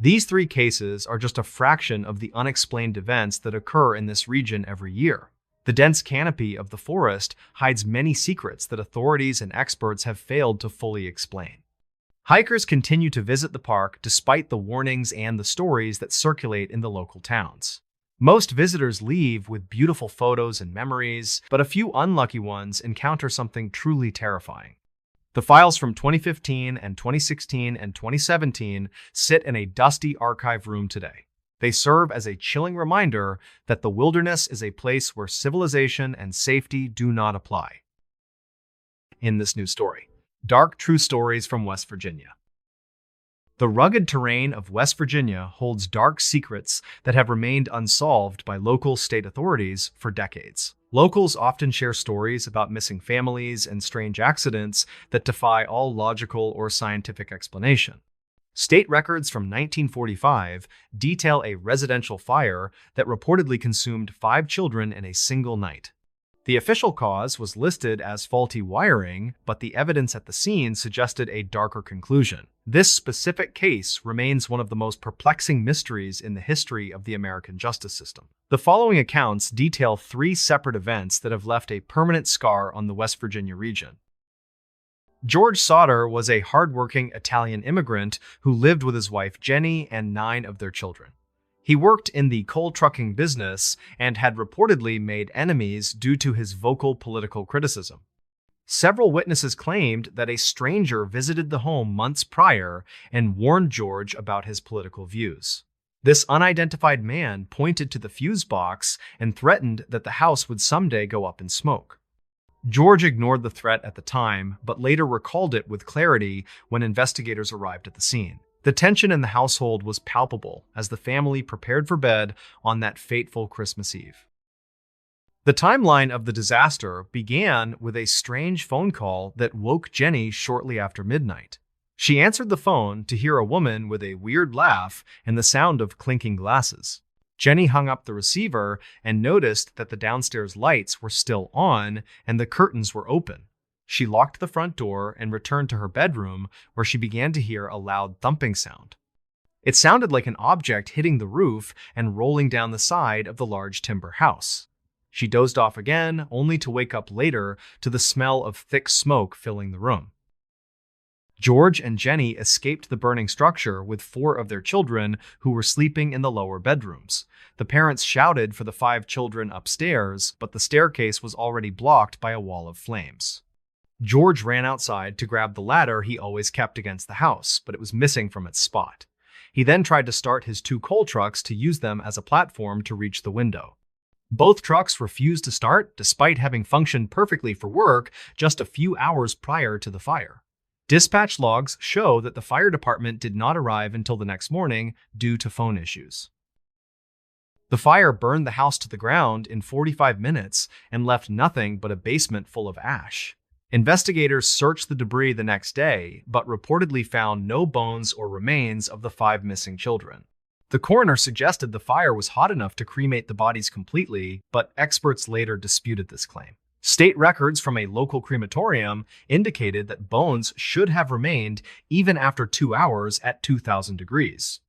These 3 cases are just a fraction of the unexplained events that occur in this region every year. The dense canopy of the forest hides many secrets that authorities and experts have failed to fully explain. Hikers continue to visit the park despite the warnings and the stories that circulate in the local towns. Most visitors leave with beautiful photos and memories, but a few unlucky ones encounter something truly terrifying. The files from 2015 and 2016 and 2017 sit in a dusty archive room today. They serve as a chilling reminder that the wilderness is a place where civilization and safety do not apply. In this new story, dark true stories from West Virginia. The rugged terrain of West Virginia holds dark secrets that have remained unsolved by local state authorities for decades. Locals often share stories about missing families and strange accidents that defy all logical or scientific explanation. State records from 1945 detail a residential fire that reportedly consumed 5 children in a single night. The official cause was listed as faulty wiring, but the evidence at the scene suggested a darker conclusion. This specific case remains one of the most perplexing mysteries in the history of the American justice system. The following accounts detail 3 separate events that have left a permanent scar on the West Virginia region. George Sauter was a hardworking Italian immigrant who lived with his wife Jenny and 9 of their children. He worked in the coal trucking business and had reportedly made enemies due to his vocal political criticism. Several witnesses claimed that a stranger visited the home months prior and warned George about his political views. This unidentified man pointed to the fuse box and threatened that the house would someday go up in smoke. George ignored the threat at the time, but later recalled it with clarity when investigators arrived at the scene. The tension in the household was palpable as the family prepared for bed on that fateful Christmas Eve. The timeline of the disaster began with a strange phone call that woke Jenny shortly after midnight. She answered the phone to hear a woman with a weird laugh and the sound of clinking glasses. Jenny hung up the receiver and noticed that the downstairs lights were still on and the curtains were open. She locked the front door and returned to her bedroom, where she began to hear a loud thumping sound. It sounded like an object hitting the roof and rolling down the side of the large timber house. She dozed off again, only to wake up later to the smell of thick smoke filling the room. George and Jenny escaped the burning structure with 4 of their children who were sleeping in the lower bedrooms. The parents shouted for the 5 children upstairs, but the staircase was already blocked by a wall of flames. George ran outside to grab the ladder he always kept against the house, but it was missing from its spot. He then tried to start his 2 coal trucks to use them as a platform to reach the window. Both trucks refused to start, despite having functioned perfectly for work just a few hours prior to the fire. Dispatch logs show that the fire department did not arrive until the next morning due to phone issues. The fire burned the house to the ground in 45 minutes and left nothing but a basement full of ash. Investigators searched the debris the next day, but reportedly found no bones or remains of the 5 missing children. The coroner suggested the fire was hot enough to cremate the bodies completely, but experts later disputed this claim. State records from a local crematorium indicated that bones should have remained even after 2 hours at 2,000 degrees.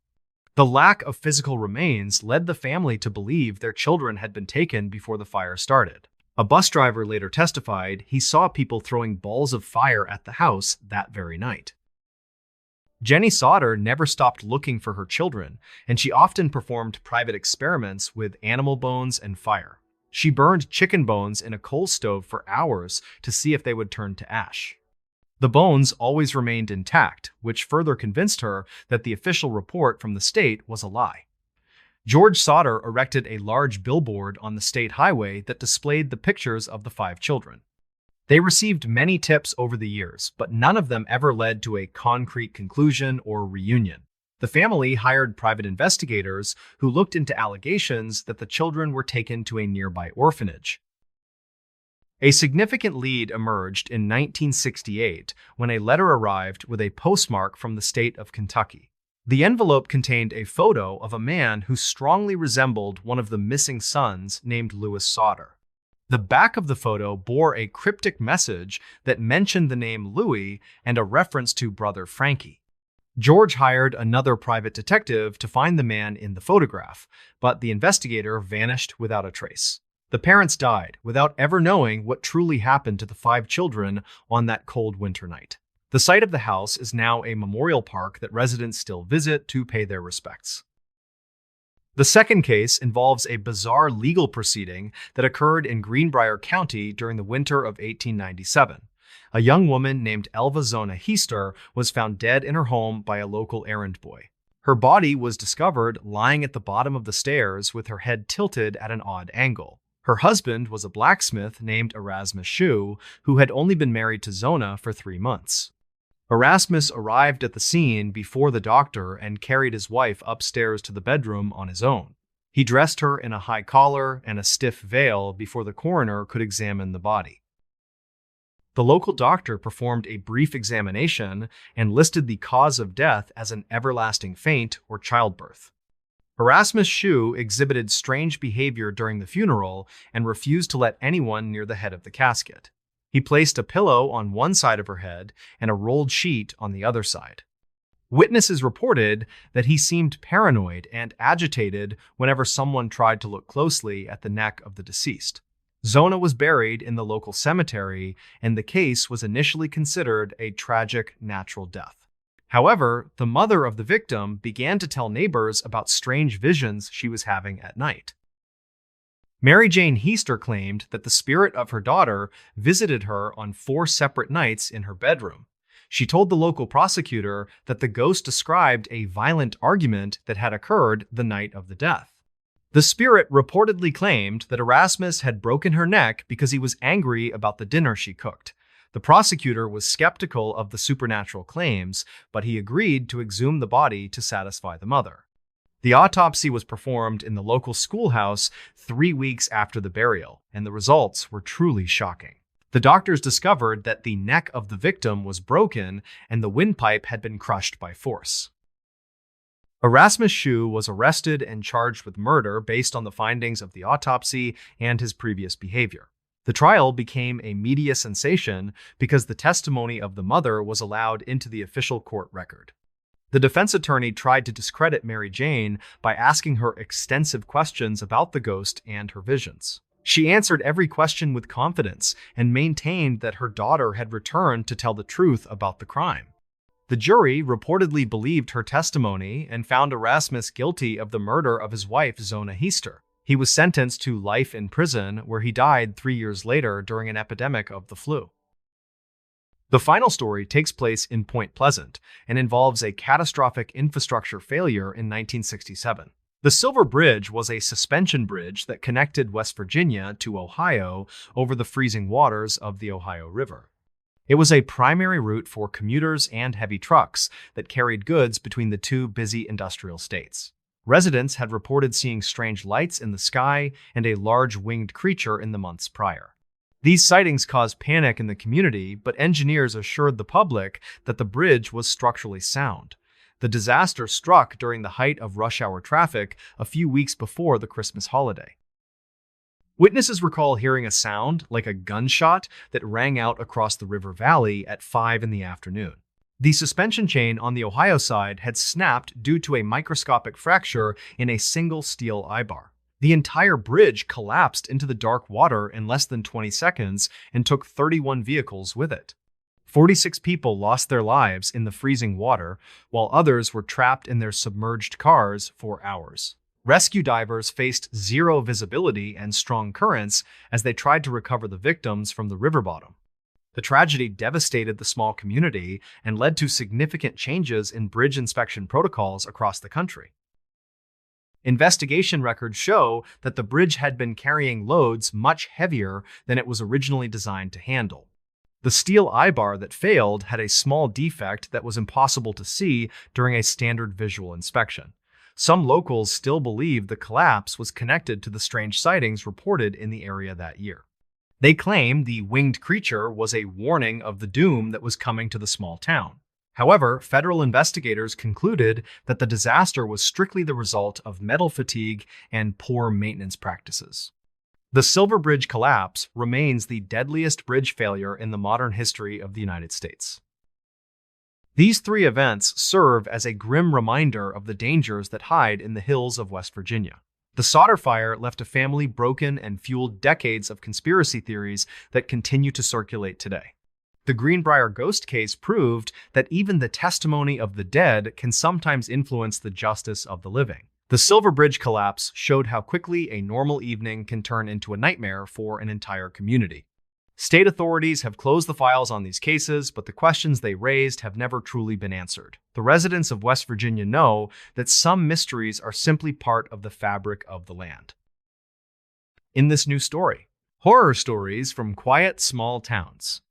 The lack of physical remains led the family to believe their children had been taken before the fire started. A bus driver later testified he saw people throwing balls of fire at the house that very night. Jenny Sauter never stopped looking for her children, and she often performed private experiments with animal bones and fire. She burned chicken bones in a coal stove for hours to see if they would turn to ash. The bones always remained intact, which further convinced her that the official report from the state was a lie. George Sauter erected a large billboard on the state highway that displayed the pictures of the 5 children. They received many tips over the years, but none of them ever led to a concrete conclusion or reunion. The family hired private investigators who looked into allegations that the children were taken to a nearby orphanage. A significant lead emerged in 1968 when a letter arrived with a postmark from the state of Kentucky. The envelope contained a photo of a man who strongly resembled one of the missing sons named Louis Sauter. The back of the photo bore a cryptic message that mentioned the name Louis and a reference to brother Frankie. George hired another private detective to find the man in the photograph, but the investigator vanished without a trace. The parents died without ever knowing what truly happened to the 5 children on that cold winter night. The site of the house is now a memorial park that residents still visit to pay their respects. The second case involves a bizarre legal proceeding that occurred in Greenbrier County during the winter of 1897. A young woman named Elva Zona Heister was found dead in her home by a local errand boy. Her body was discovered lying at the bottom of the stairs with her head tilted at an odd angle. Her husband was a blacksmith named Erasmus Shue, who had only been married to Zona for 3 months. Erasmus arrived at the scene before the doctor and carried his wife upstairs to the bedroom on his own. He dressed her in a high collar and a stiff veil before the coroner could examine the body. The local doctor performed a brief examination and listed the cause of death as an everlasting faint or childbirth. Erasmus Shue exhibited strange behavior during the funeral and refused to let anyone near the head of the casket. He placed a pillow on one side of her head and a rolled sheet on the other side. Witnesses reported that he seemed paranoid and agitated whenever someone tried to look closely at the neck of the deceased. Zona was buried in the local cemetery, and the case was initially considered a tragic natural death. However, the mother of the victim began to tell neighbors about strange visions she was having at night. Mary Jane Heaster claimed that the spirit of her daughter visited her on 4 separate nights in her bedroom. She told the local prosecutor that the ghost described a violent argument that had occurred the night of the death. The spirit reportedly claimed that Erasmus had broken her neck because he was angry about the dinner she cooked. The prosecutor was skeptical of the supernatural claims, but he agreed to exhume the body to satisfy the mother. The autopsy was performed in the local schoolhouse 3 weeks after the burial, and the results were truly shocking. The doctors discovered that the neck of the victim was broken and the windpipe had been crushed by force. Erasmus Shue was arrested and charged with murder based on the findings of the autopsy and his previous behavior. The trial became a media sensation because the testimony of the mother was allowed into the official court record. The defense attorney tried to discredit Mary Jane by asking her extensive questions about the ghost and her visions. She answered every question with confidence and maintained that her daughter had returned to tell the truth about the crime. The jury reportedly believed her testimony and found Erasmus guilty of the murder of his wife, Zona Heaster. He was sentenced to life in prison, where he died 3 years later during an epidemic of the flu. The final story takes place in Point Pleasant and involves a catastrophic infrastructure failure in 1967. The Silver Bridge was a suspension bridge that connected West Virginia to Ohio over the freezing waters of the Ohio River. It was a primary route for commuters and heavy trucks that carried goods between the 2 busy industrial states. Residents had reported seeing strange lights in the sky and a large winged creature in the months prior. These sightings caused panic in the community, but engineers assured the public that the bridge was structurally sound. The disaster struck during the height of rush hour traffic a few weeks before the Christmas holiday. Witnesses recall hearing a sound like a gunshot that rang out across the river valley at 5 in the afternoon. The suspension chain on the Ohio side had snapped due to a microscopic fracture in a single steel eye-bar. The entire bridge collapsed into the dark water in less than 20 seconds and took 31 vehicles with it. 46 people lost their lives in the freezing water, while others were trapped in their submerged cars for hours. Rescue divers faced zero visibility and strong currents as they tried to recover the victims from the river bottom. The tragedy devastated the small community and led to significant changes in bridge inspection protocols across the country. Investigation records show that the bridge had been carrying loads much heavier than it was originally designed to handle. The steel eye-bar that failed had a small defect that was impossible to see during a standard visual inspection. Some locals still believe the collapse was connected to the strange sightings reported in the area that year. They claim the winged creature was a warning of the doom that was coming to the small town. However, federal investigators concluded that the disaster was strictly the result of metal fatigue and poor maintenance practices. The Silver Bridge collapse remains the deadliest bridge failure in the modern history of the United States. These 3 events serve as a grim reminder of the dangers that hide in the hills of West Virginia. The Sodder Fire left a family broken and fueled decades of conspiracy theories that continue to circulate today. The Greenbrier ghost case proved that even the testimony of the dead can sometimes influence the justice of the living. The Silver Bridge collapse showed how quickly a normal evening can turn into a nightmare for an entire community. State authorities have closed the files on these cases, but the questions they raised have never truly been answered. The residents of West Virginia know that some mysteries are simply part of the fabric of the land. In this new story, horror stories from quiet small towns.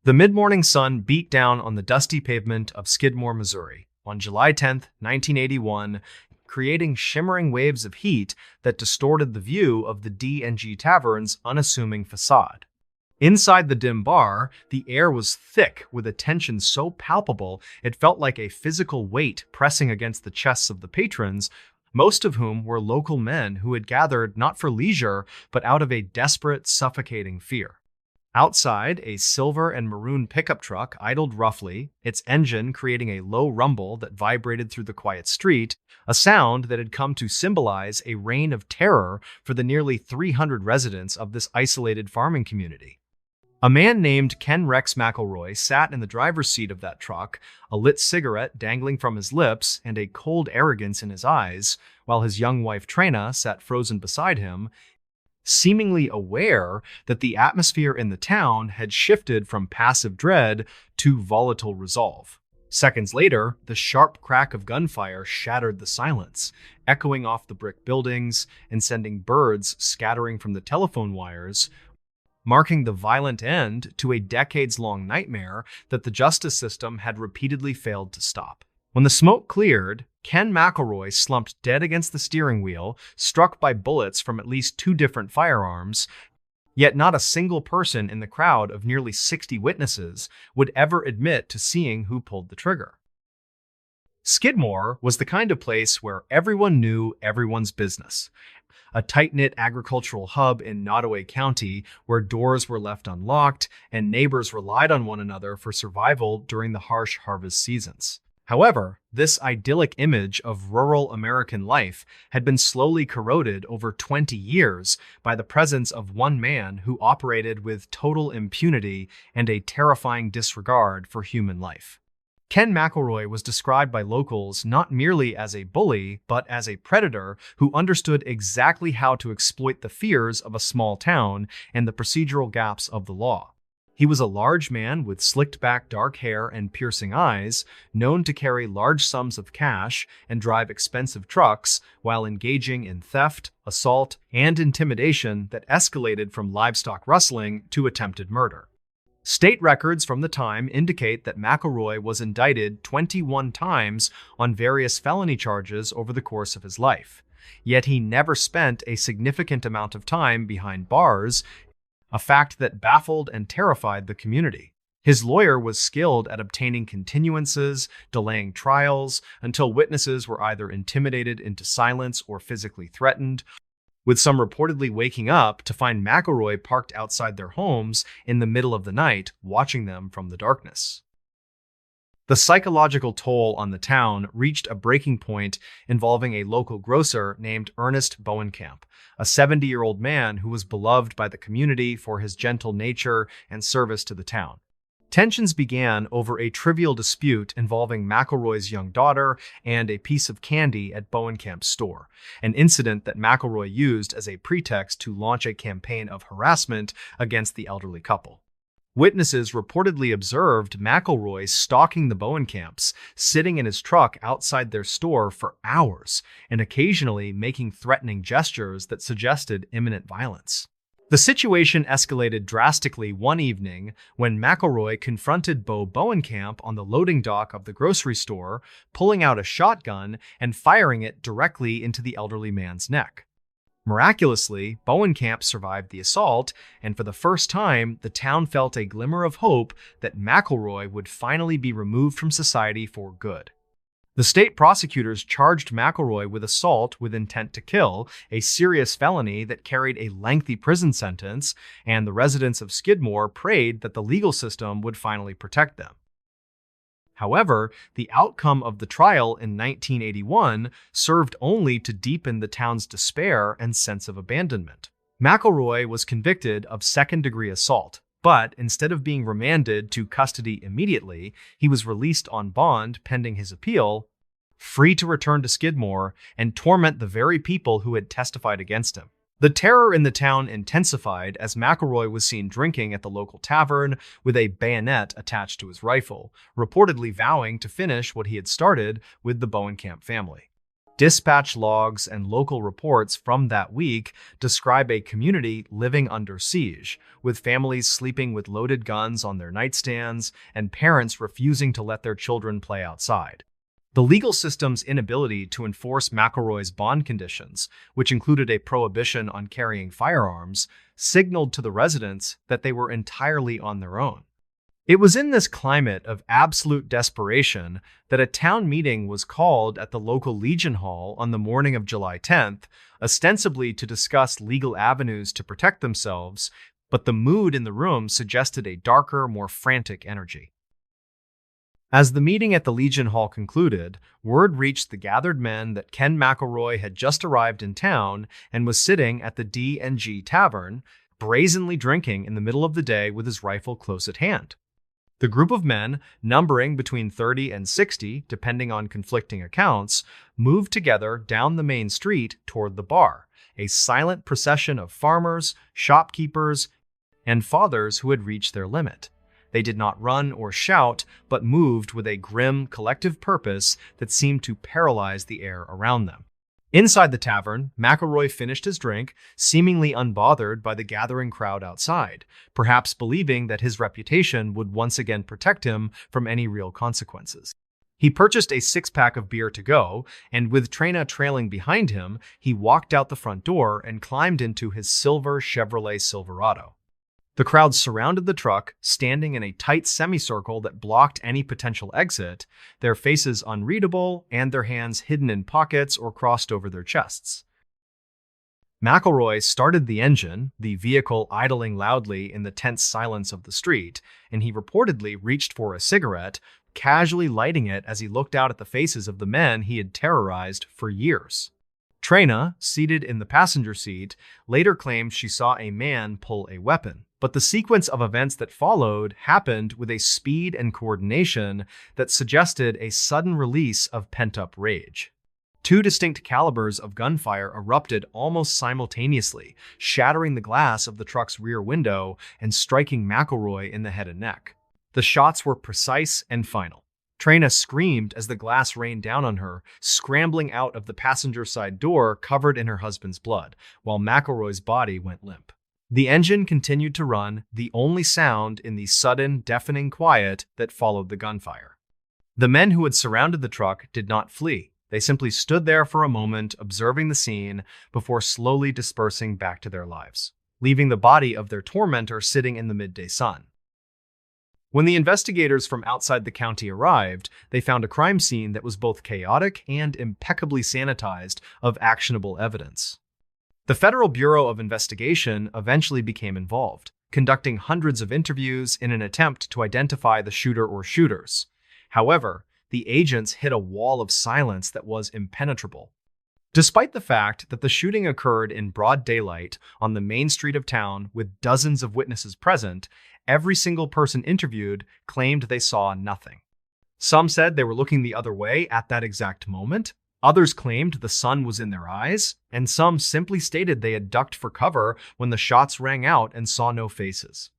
The mid-morning sun beat down on the dusty pavement of Skidmore, Missouri, on July 10th, 1981, creating shimmering waves of heat that distorted the view of the D&G Tavern's unassuming facade. Inside the dim bar, the air was thick with a tension so palpable it felt like a physical weight pressing against the chests of the patrons, most of whom were local men who had gathered not for leisure, but out of a desperate, suffocating fear. Outside, a silver and maroon pickup truck idled roughly, its engine creating a low rumble that vibrated through the quiet street, a sound that had come to symbolize a reign of terror for the nearly 300 residents of this isolated farming community. A man named Ken Rex McElroy sat in the driver's seat of that truck, a lit cigarette dangling from his lips and a cold arrogance in his eyes, while his young wife Trina sat frozen beside him, seemingly aware that the atmosphere in the town had shifted from passive dread to volatile resolve. Seconds later, the sharp crack of gunfire shattered the silence, echoing off the brick buildings and sending birds scattering from the telephone wires, marking the violent end to a decades-long nightmare that the justice system had repeatedly failed to stop. When the smoke cleared, Ken McElroy slumped dead against the steering wheel, struck by bullets from at least 2 different firearms, yet not a single person in the crowd of nearly 60 witnesses would ever admit to seeing who pulled the trigger. Skidmore was the kind of place where everyone knew everyone's business. A tight-knit agricultural hub in Nottoway County where doors were left unlocked and neighbors relied on one another for survival during the harsh harvest seasons. However, this idyllic image of rural American life had been slowly corroded over 20 years by the presence of one man who operated with total impunity and a terrifying disregard for human life. Ken McElroy was described by locals not merely as a bully, but as a predator who understood exactly how to exploit the fears of a small town and the procedural gaps of the law. He was a large man with slicked-back dark hair and piercing eyes, known to carry large sums of cash and drive expensive trucks while engaging in theft, assault, and intimidation that escalated from livestock rustling to attempted murder. State records from the time indicate that McElroy was indicted 21 times on various felony charges over the course of his life. Yet he never spent a significant amount of time behind bars, a fact that baffled and terrified the community. His lawyer was skilled at obtaining continuances, delaying trials, until witnesses were either intimidated into silence or physically threatened, with some reportedly waking up to find McElroy parked outside their homes in the middle of the night, watching them from the darkness. The psychological toll on the town reached a breaking point involving a local grocer named Ernest Bowenkamp, a 70-year-old man who was beloved by the community for his gentle nature and service to the town. Tensions began over a trivial dispute involving McElroy's young daughter and a piece of candy at Bowenkamp's store, an incident that McElroy used as a pretext to launch a campaign of harassment against the elderly couple. Witnesses reportedly observed McElroy stalking the Bowenkamps, sitting in his truck outside their store for hours, and occasionally making threatening gestures that suggested imminent violence. The situation escalated drastically one evening when McElroy confronted Bo Bowenkamp on the loading dock of the grocery store, pulling out a shotgun and firing it directly into the elderly man's neck. Miraculously, Bowenkamp survived the assault, and for the first time, the town felt a glimmer of hope that McElroy would finally be removed from society for good. The state prosecutors charged McElroy with assault with intent to kill, a serious felony that carried a lengthy prison sentence, and the residents of Skidmore prayed that the legal system would finally protect them. However, the outcome of the trial in 1981 served only to deepen the town's despair and sense of abandonment. McElroy was convicted of second-degree assault, but instead of being remanded to custody immediately, he was released on bond pending his appeal, free to return to Skidmore and torment the very people who had testified against him. The terror in the town intensified as McElroy was seen drinking at the local tavern with a bayonet attached to his rifle, reportedly vowing to finish what he had started with the Bowenkamp family. Dispatch logs and local reports from that week describe a community living under siege, with families sleeping with loaded guns on their nightstands and parents refusing to let their children play outside. The legal system's inability to enforce McElroy's bond conditions, which included a prohibition on carrying firearms, signaled to the residents that they were entirely on their own. It was in this climate of absolute desperation that a town meeting was called at the local Legion Hall on the morning of July 10th, ostensibly to discuss legal avenues to protect themselves, but the mood in the room suggested a darker, more frantic energy. As the meeting at the Legion Hall concluded, word reached the gathered men that Ken McElroy had just arrived in town and was sitting at the D&G Tavern, brazenly drinking in the middle of the day with his rifle close at hand. The group of men, numbering between 30 and 60, depending on conflicting accounts, moved together down the main street toward the bar, a silent procession of farmers, shopkeepers, and fathers who had reached their limit. They did not run or shout, but moved with a grim, collective purpose that seemed to paralyze the air around them. Inside the tavern, McElroy finished his drink, seemingly unbothered by the gathering crowd outside, perhaps believing that his reputation would once again protect him from any real consequences. He purchased a six-pack of beer to go, and with Trina trailing behind him, he walked out the front door and climbed into his silver Chevrolet Silverado. The crowd surrounded the truck, standing in a tight semicircle that blocked any potential exit, their faces unreadable and their hands hidden in pockets or crossed over their chests. McElroy started the engine, the vehicle idling loudly in the tense silence of the street, and he reportedly reached for a cigarette, casually lighting it as he looked out at the faces of the men he had terrorized for years. Trina, seated in the passenger seat, later claimed she saw a man pull a weapon. But the sequence of events that followed happened with a speed and coordination that suggested a sudden release of pent-up rage. Two distinct calibers of gunfire erupted almost simultaneously, shattering the glass of the truck's rear window and striking McElroy in the head and neck. The shots were precise and final. Trina screamed as the glass rained down on her, scrambling out of the passenger side door covered in her husband's blood, while McElroy's body went limp. The engine continued to run, the only sound in the sudden, deafening quiet that followed the gunfire. The men who had surrounded the truck did not flee. They simply stood there for a moment, observing the scene, before slowly dispersing back to their lives, leaving the body of their tormentor sitting in the midday sun. When the investigators from outside the county arrived, they found a crime scene that was both chaotic and impeccably sanitized of actionable evidence. The Federal Bureau of Investigation eventually became involved, conducting hundreds of interviews in an attempt to identify the shooter or shooters. However, the agents hit a wall of silence that was impenetrable. Despite the fact that the shooting occurred in broad daylight on the main street of town with dozens of witnesses present, every single person interviewed claimed they saw nothing. Some said they were looking the other way at that exact moment. Others claimed the sun was in their eyes, and some simply stated they had ducked for cover when the shots rang out and saw no faces.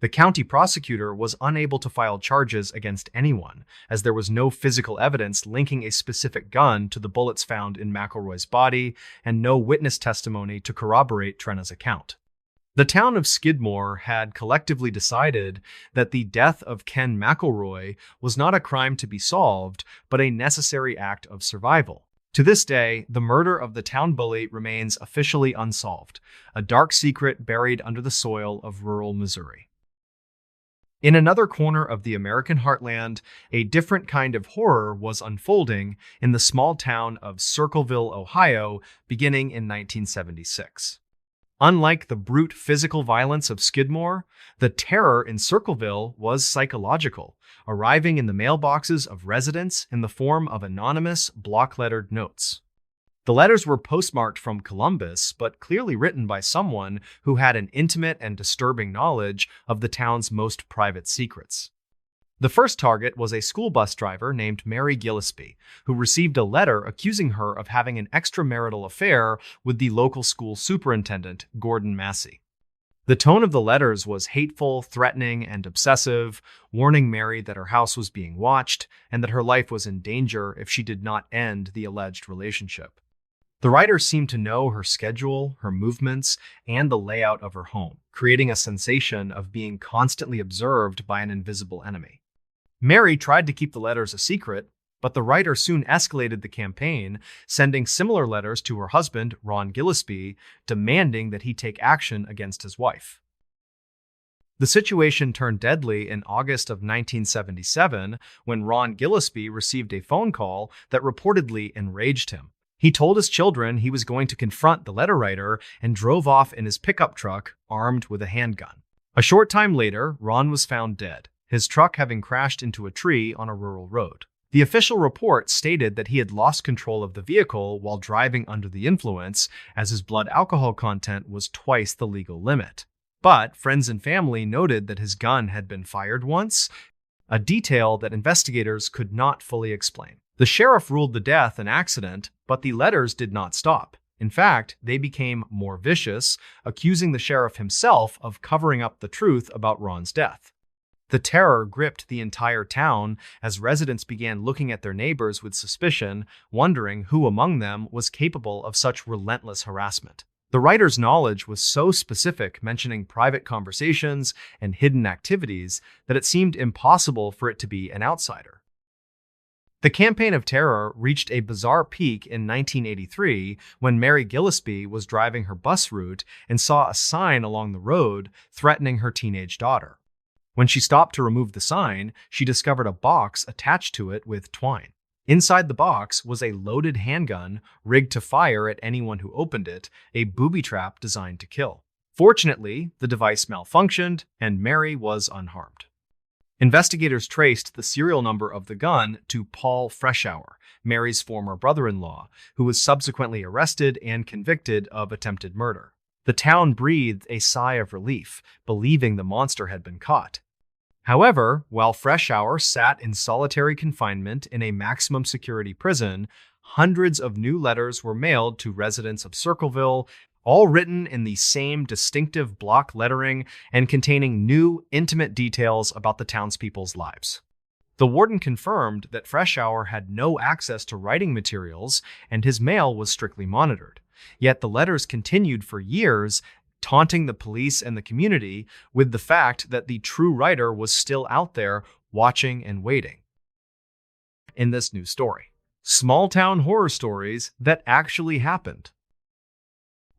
The county prosecutor was unable to file charges against anyone, as there was no physical evidence linking a specific gun to the bullets found in McElroy's body, and no witness testimony to corroborate Trina's account. The town of Skidmore had collectively decided that the death of Ken McElroy was not a crime to be solved, but a necessary act of survival. To this day, the murder of the town bully remains officially unsolved, a dark secret buried under the soil of rural Missouri. In another corner of the American heartland, a different kind of horror was unfolding in the small town of Circleville, Ohio, beginning in 1976. Unlike the brute physical violence of Skidmore, the terror in Circleville was psychological, arriving in the mailboxes of residents in the form of anonymous, block-lettered notes. The letters were postmarked from Columbus, but clearly written by someone who had an intimate and disturbing knowledge of the town's most private secrets. The first target was a school bus driver named Mary Gillespie, who received a letter accusing her of having an extramarital affair with the local school superintendent, Gordon Massey. The tone of the letters was hateful, threatening, and obsessive, warning Mary that her house was being watched and that her life was in danger if she did not end the alleged relationship. The writer seemed to know her schedule, her movements, and the layout of her home, creating a sensation of being constantly observed by an invisible enemy. Mary tried to keep the letters a secret, but the writer soon escalated the campaign, sending similar letters to her husband, Ron Gillespie, demanding that he take action against his wife. The situation turned deadly in August of 1977 when Ron Gillespie received a phone call that reportedly enraged him. He told his children he was going to confront the letter writer and drove off in his pickup truck armed with a handgun. A short time later, Ron was found dead, his truck having crashed into a tree on a rural road. The official report stated that he had lost control of the vehicle while driving under the influence, as his blood alcohol content was twice the legal limit. But friends and family noted that his gun had been fired once, a detail that investigators could not fully explain. The sheriff ruled the death an accident, but the letters did not stop. In fact, they became more vicious, accusing the sheriff himself of covering up the truth about Ron's death. The terror gripped the entire town as residents began looking at their neighbors with suspicion, wondering who among them was capable of such relentless harassment. The writer's knowledge was so specific, mentioning private conversations and hidden activities, that it seemed impossible for it to be an outsider. The campaign of terror reached a bizarre peak in 1983 when Mary Gillespie was driving her bus route and saw a sign along the road threatening her teenage daughter. When she stopped to remove the sign, she discovered a box attached to it with twine. Inside the box was a loaded handgun rigged to fire at anyone who opened it, a booby trap designed to kill. Fortunately, the device malfunctioned and Mary was unharmed. Investigators traced the serial number of the gun to Paul Freshour, Mary's former brother-in-law, who was subsequently arrested and convicted of attempted murder. The town breathed a sigh of relief, believing the monster had been caught. However, while Freshour sat in solitary confinement in a maximum security prison, hundreds of new letters were mailed to residents of Circleville, all written in the same distinctive block lettering and containing new, intimate details about the townspeople's lives. The warden confirmed that Freshour had no access to writing materials and his mail was strictly monitored. Yet the letters continued for years, taunting the police and the community with the fact that the true writer was still out there watching and waiting. In this new story, small-town horror stories that actually happened.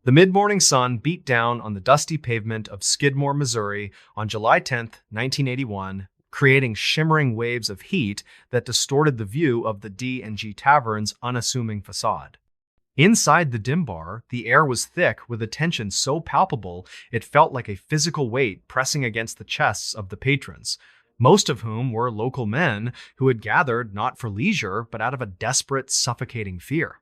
The mid-morning sun beat down on the dusty pavement of Skidmore, Missouri on July 10, 1981, creating shimmering waves of heat that distorted the view of the D&G Tavern's unassuming facade. Inside the dim bar, the air was thick with a tension so palpable it felt like a physical weight pressing against the chests of the patrons, most of whom were local men who had gathered not for leisure but out of a desperate, suffocating fear.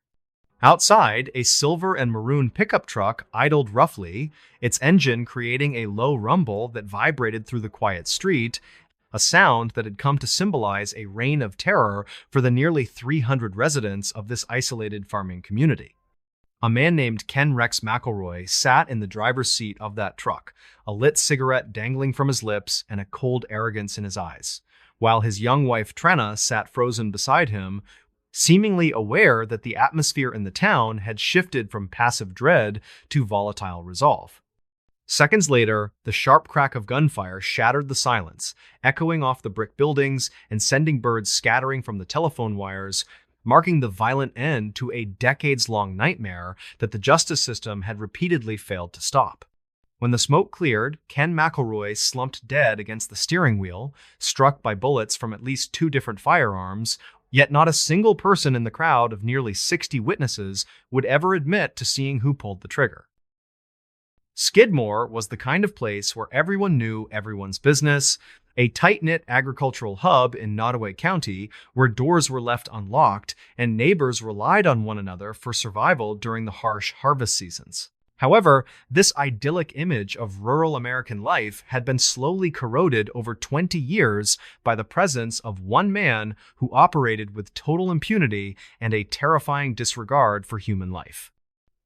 Outside, a silver and maroon pickup truck idled roughly, its engine creating a low rumble that vibrated through the quiet street, a sound that had come to symbolize a reign of terror for the nearly 300 residents of this isolated farming community. A man named Ken Rex McElroy sat in the driver's seat of that truck, a lit cigarette dangling from his lips and a cold arrogance in his eyes, while his young wife Trenna sat frozen beside him, seemingly aware that the atmosphere in the town had shifted from passive dread to volatile resolve. Seconds later, the sharp crack of gunfire shattered the silence, echoing off the brick buildings and sending birds scattering from the telephone wires, marking the violent end to a decades-long nightmare that the justice system had repeatedly failed to stop. When the smoke cleared, Ken McElroy slumped dead against the steering wheel, struck by bullets from at least 2 different firearms, yet not a single person in the crowd of nearly 60 witnesses would ever admit to seeing who pulled the trigger. Skidmore was the kind of place where everyone knew everyone's business, a tight-knit agricultural hub in Nottoway County where doors were left unlocked and neighbors relied on one another for survival during the harsh harvest seasons. However, this idyllic image of rural American life had been slowly corroded over 20 years by the presence of one man who operated with total impunity and a terrifying disregard for human life.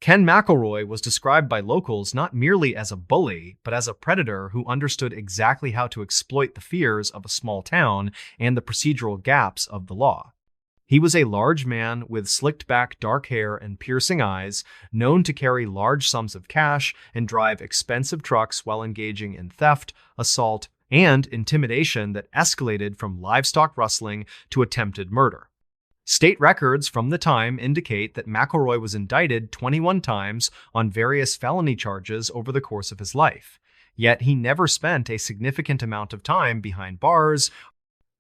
Ken McElroy was described by locals not merely as a bully, but as a predator who understood exactly how to exploit the fears of a small town and the procedural gaps of the law. He was a large man with slicked back dark hair and piercing eyes, known to carry large sums of cash and drive expensive trucks while engaging in theft, assault, and intimidation that escalated from livestock rustling to attempted murder. State records from the time indicate that McElroy was indicted 21 times on various felony charges over the course of his life. Yet he never spent a significant amount of time behind bars,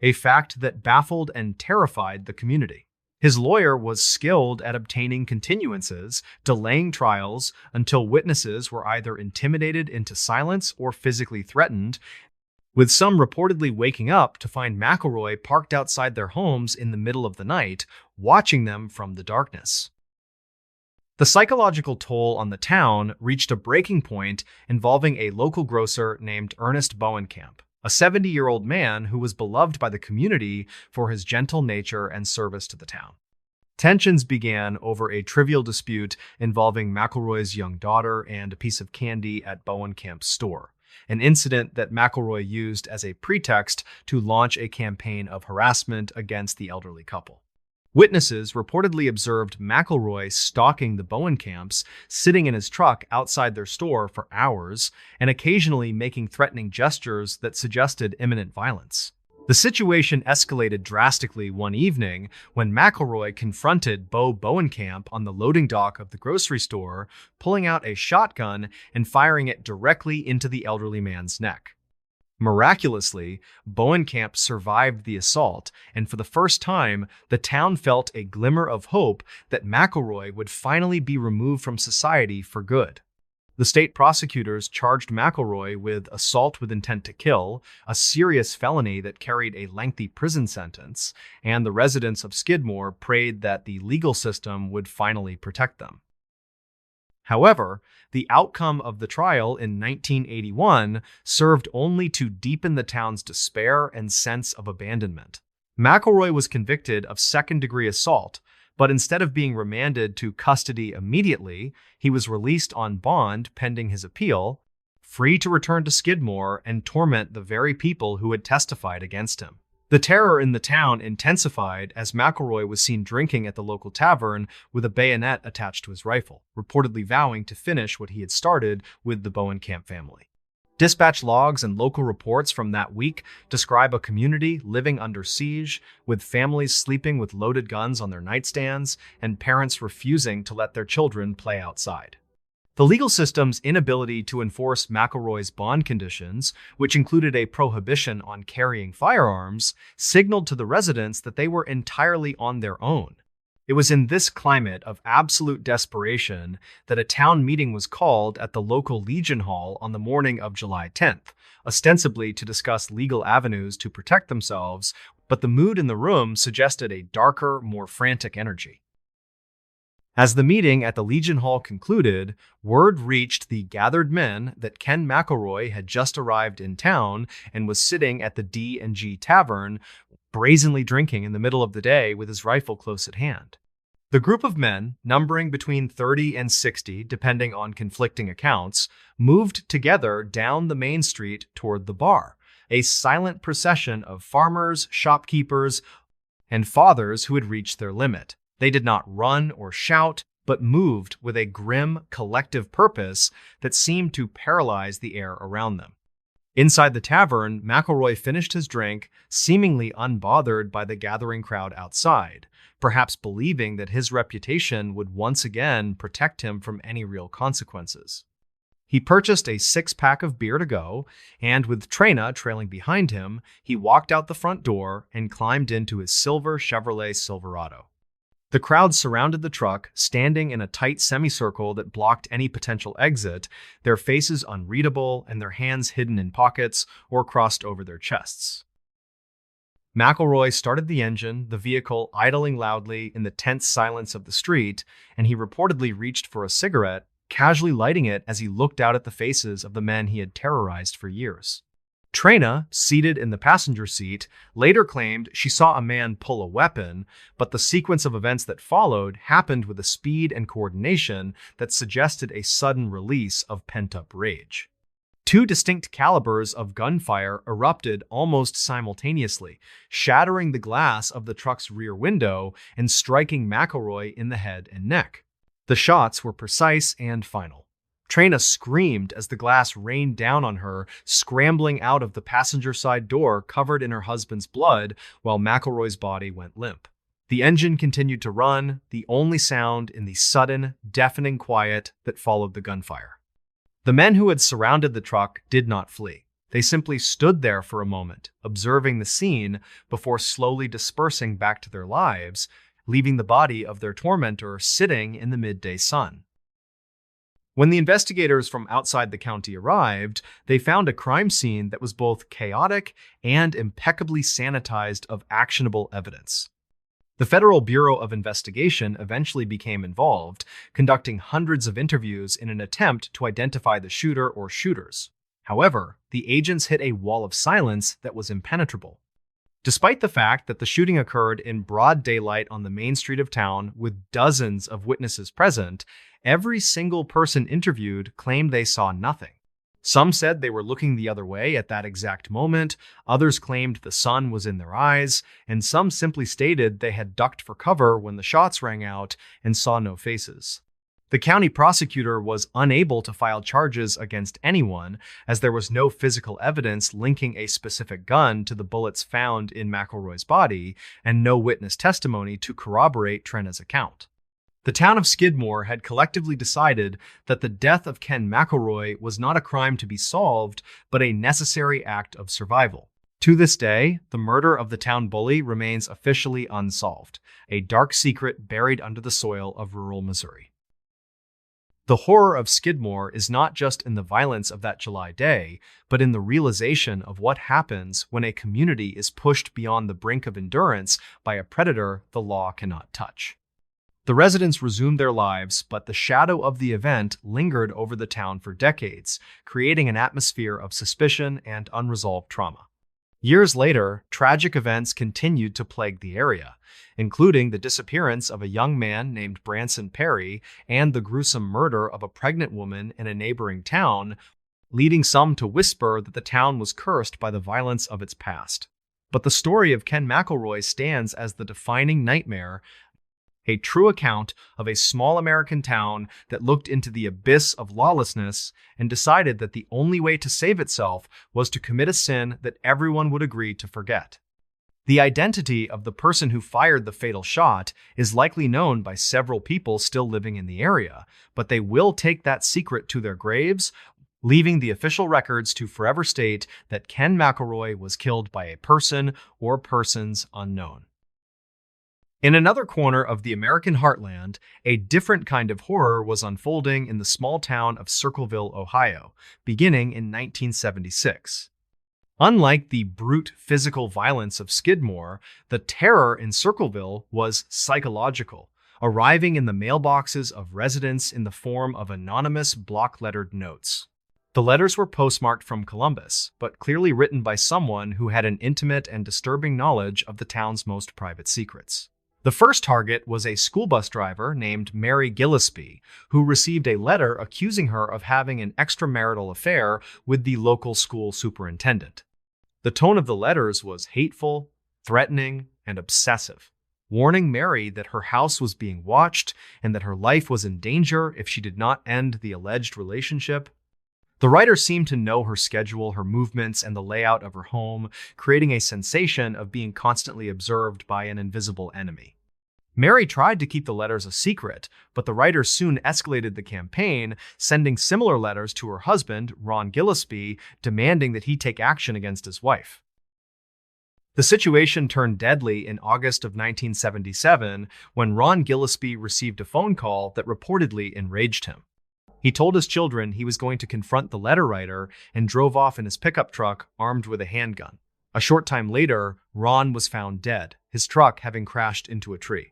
a fact that baffled and terrified the community. His lawyer was skilled at obtaining continuances, delaying trials until witnesses were either intimidated into silence or physically threatened, with some reportedly waking up to find McElroy parked outside their homes in the middle of the night, watching them from the darkness. The psychological toll on the town reached a breaking point involving a local grocer named Ernest Bowenkamp, a 70-year-old man who was beloved by the community for his gentle nature and service to the town. Tensions began over a trivial dispute involving McElroy's young daughter and a piece of candy at Bowenkamp's store, an incident that McElroy used as a pretext to launch a campaign of harassment against the elderly couple. Witnesses reportedly observed McElroy stalking the Bowenkamps, sitting in his truck outside their store for hours, and occasionally making threatening gestures that suggested imminent violence. The situation escalated drastically one evening when McElroy confronted Bo Bowenkamp on the loading dock of the grocery store, pulling out a shotgun and firing it directly into the elderly man's neck. Miraculously, Bowenkamp survived the assault, and for the first time, the town felt a glimmer of hope that McElroy would finally be removed from society for good. The state prosecutors charged McElroy with assault with intent to kill, a serious felony that carried a lengthy prison sentence, and the residents of Skidmore prayed that the legal system would finally protect them. However, the outcome of the trial in 1981 served only to deepen the town's despair and sense of abandonment. McElroy was convicted of second-degree assault, but instead of being remanded to custody immediately, he was released on bond pending his appeal, free to return to Skidmore and torment the very people who had testified against him. The terror in the town intensified as McElroy was seen drinking at the local tavern with a bayonet attached to his rifle, reportedly vowing to finish what he had started with the Bowenkamp family. Dispatch logs and local reports from that week describe a community living under siege, with families sleeping with loaded guns on their nightstands and parents refusing to let their children play outside. The legal system's inability to enforce McElroy's bond conditions, which included a prohibition on carrying firearms, signaled to the residents that they were entirely on their own. It was in this climate of absolute desperation that a town meeting was called at the local Legion Hall on the morning of July 10th, ostensibly to discuss legal avenues to protect themselves, but the mood in the room suggested a darker, more frantic energy. As the meeting at the Legion Hall concluded, word reached the gathered men that Ken McElroy had just arrived in town and was sitting at the D&G Tavern, brazenly drinking in the middle of the day with his rifle close at hand. The group of men, numbering between 30 and 60 depending on conflicting accounts, moved together down the main street toward the bar, a silent procession of farmers, shopkeepers, and fathers who had reached their limit. They did not run or shout, but moved with a grim, collective purpose that seemed to paralyze the air around them. Inside the tavern, McElroy finished his drink, seemingly unbothered by the gathering crowd outside, perhaps believing that his reputation would once again protect him from any real consequences. He purchased a 6-pack of beer to go, and with Trina trailing behind him, he walked out the front door and climbed into his silver Chevrolet Silverado. The crowd surrounded the truck, standing in a tight semicircle that blocked any potential exit, their faces unreadable and their hands hidden in pockets or crossed over their chests. McElroy started the engine, the vehicle idling loudly in the tense silence of the street, and he reportedly reached for a cigarette, casually lighting it as he looked out at the faces of the men he had terrorized for years. Trina, seated in the passenger seat, later claimed she saw a man pull a weapon, but the sequence of events that followed happened with a speed and coordination that suggested a sudden release of pent-up rage. Two distinct calibers of gunfire erupted almost simultaneously, shattering the glass of the truck's rear window and striking McElroy in the head and neck. The shots were precise and final. Trina screamed as the glass rained down on her, scrambling out of the passenger side door covered in her husband's blood while McElroy's body went limp. The engine continued to run, the only sound in the sudden, deafening quiet that followed the gunfire. The men who had surrounded the truck did not flee. They simply stood there for a moment, observing the scene before slowly dispersing back to their lives, leaving the body of their tormentor sitting in the midday sun. When the investigators from outside the county arrived, they found a crime scene that was both chaotic and impeccably sanitized of actionable evidence. The Federal Bureau of Investigation eventually became involved, conducting hundreds of interviews in an attempt to identify the shooter or shooters. However, the agents hit a wall of silence that was impenetrable. Despite the fact that the shooting occurred in broad daylight on the main street of town with dozens of witnesses present, every single person interviewed claimed they saw nothing. Some said they were looking the other way at that exact moment, others claimed the sun was in their eyes, and some simply stated they had ducked for cover when the shots rang out and saw no faces. The county prosecutor was unable to file charges against anyone as there was no physical evidence linking a specific gun to the bullets found in McElroy's body and no witness testimony to corroborate Trina's account. The town of Skidmore had collectively decided that the death of Ken McElroy was not a crime to be solved, but a necessary act of survival. To this day, the murder of the town bully remains officially unsolved, a dark secret buried under the soil of rural Missouri. The horror of Skidmore is not just in the violence of that July day, but in the realization of what happens when a community is pushed beyond the brink of endurance by a predator the law cannot touch. The residents resumed their lives, but the shadow of the event lingered over the town for decades, creating an atmosphere of suspicion and unresolved trauma. Years later, tragic events continued to plague the area, including the disappearance of a young man named Branson Perry and the gruesome murder of a pregnant woman in a neighboring town, leading some to whisper that the town was cursed by the violence of its past. But the story of Ken McElroy stands as the defining nightmare, a true account of a small American town that looked into the abyss of lawlessness and decided that the only way to save itself was to commit a sin that everyone would agree to forget. The identity of the person who fired the fatal shot is likely known by several people still living in the area, but they will take that secret to their graves, leaving the official records to forever state that Ken McElroy was killed by a person or persons unknown. In another corner of the American heartland, a different kind of horror was unfolding in the small town of Circleville, Ohio, beginning in 1976. Unlike the brute physical violence of Skidmore, the terror in Circleville was psychological, arriving in the mailboxes of residents in the form of anonymous block-lettered notes. The letters were postmarked from Columbus, but clearly written by someone who had an intimate and disturbing knowledge of the town's most private secrets. The first target was a school bus driver named Mary Gillespie, who received a letter accusing her of having an extramarital affair with the local school superintendent. The tone of the letters was hateful, threatening, and obsessive, warning Mary that her house was being watched and that her life was in danger if she did not end the alleged relationship. The writer seemed to know her schedule, her movements, and the layout of her home, creating a sensation of being constantly observed by an invisible enemy. Mary tried to keep the letters a secret, but the writer soon escalated the campaign, sending similar letters to her husband, Ron Gillespie, demanding that he take action against his wife. The situation turned deadly in August of 1977 when Ron Gillespie received a phone call that reportedly enraged him. He told his children he was going to confront the letter writer and drove off in his pickup truck armed with a handgun. A short time later, Ron was found dead, his truck having crashed into a tree.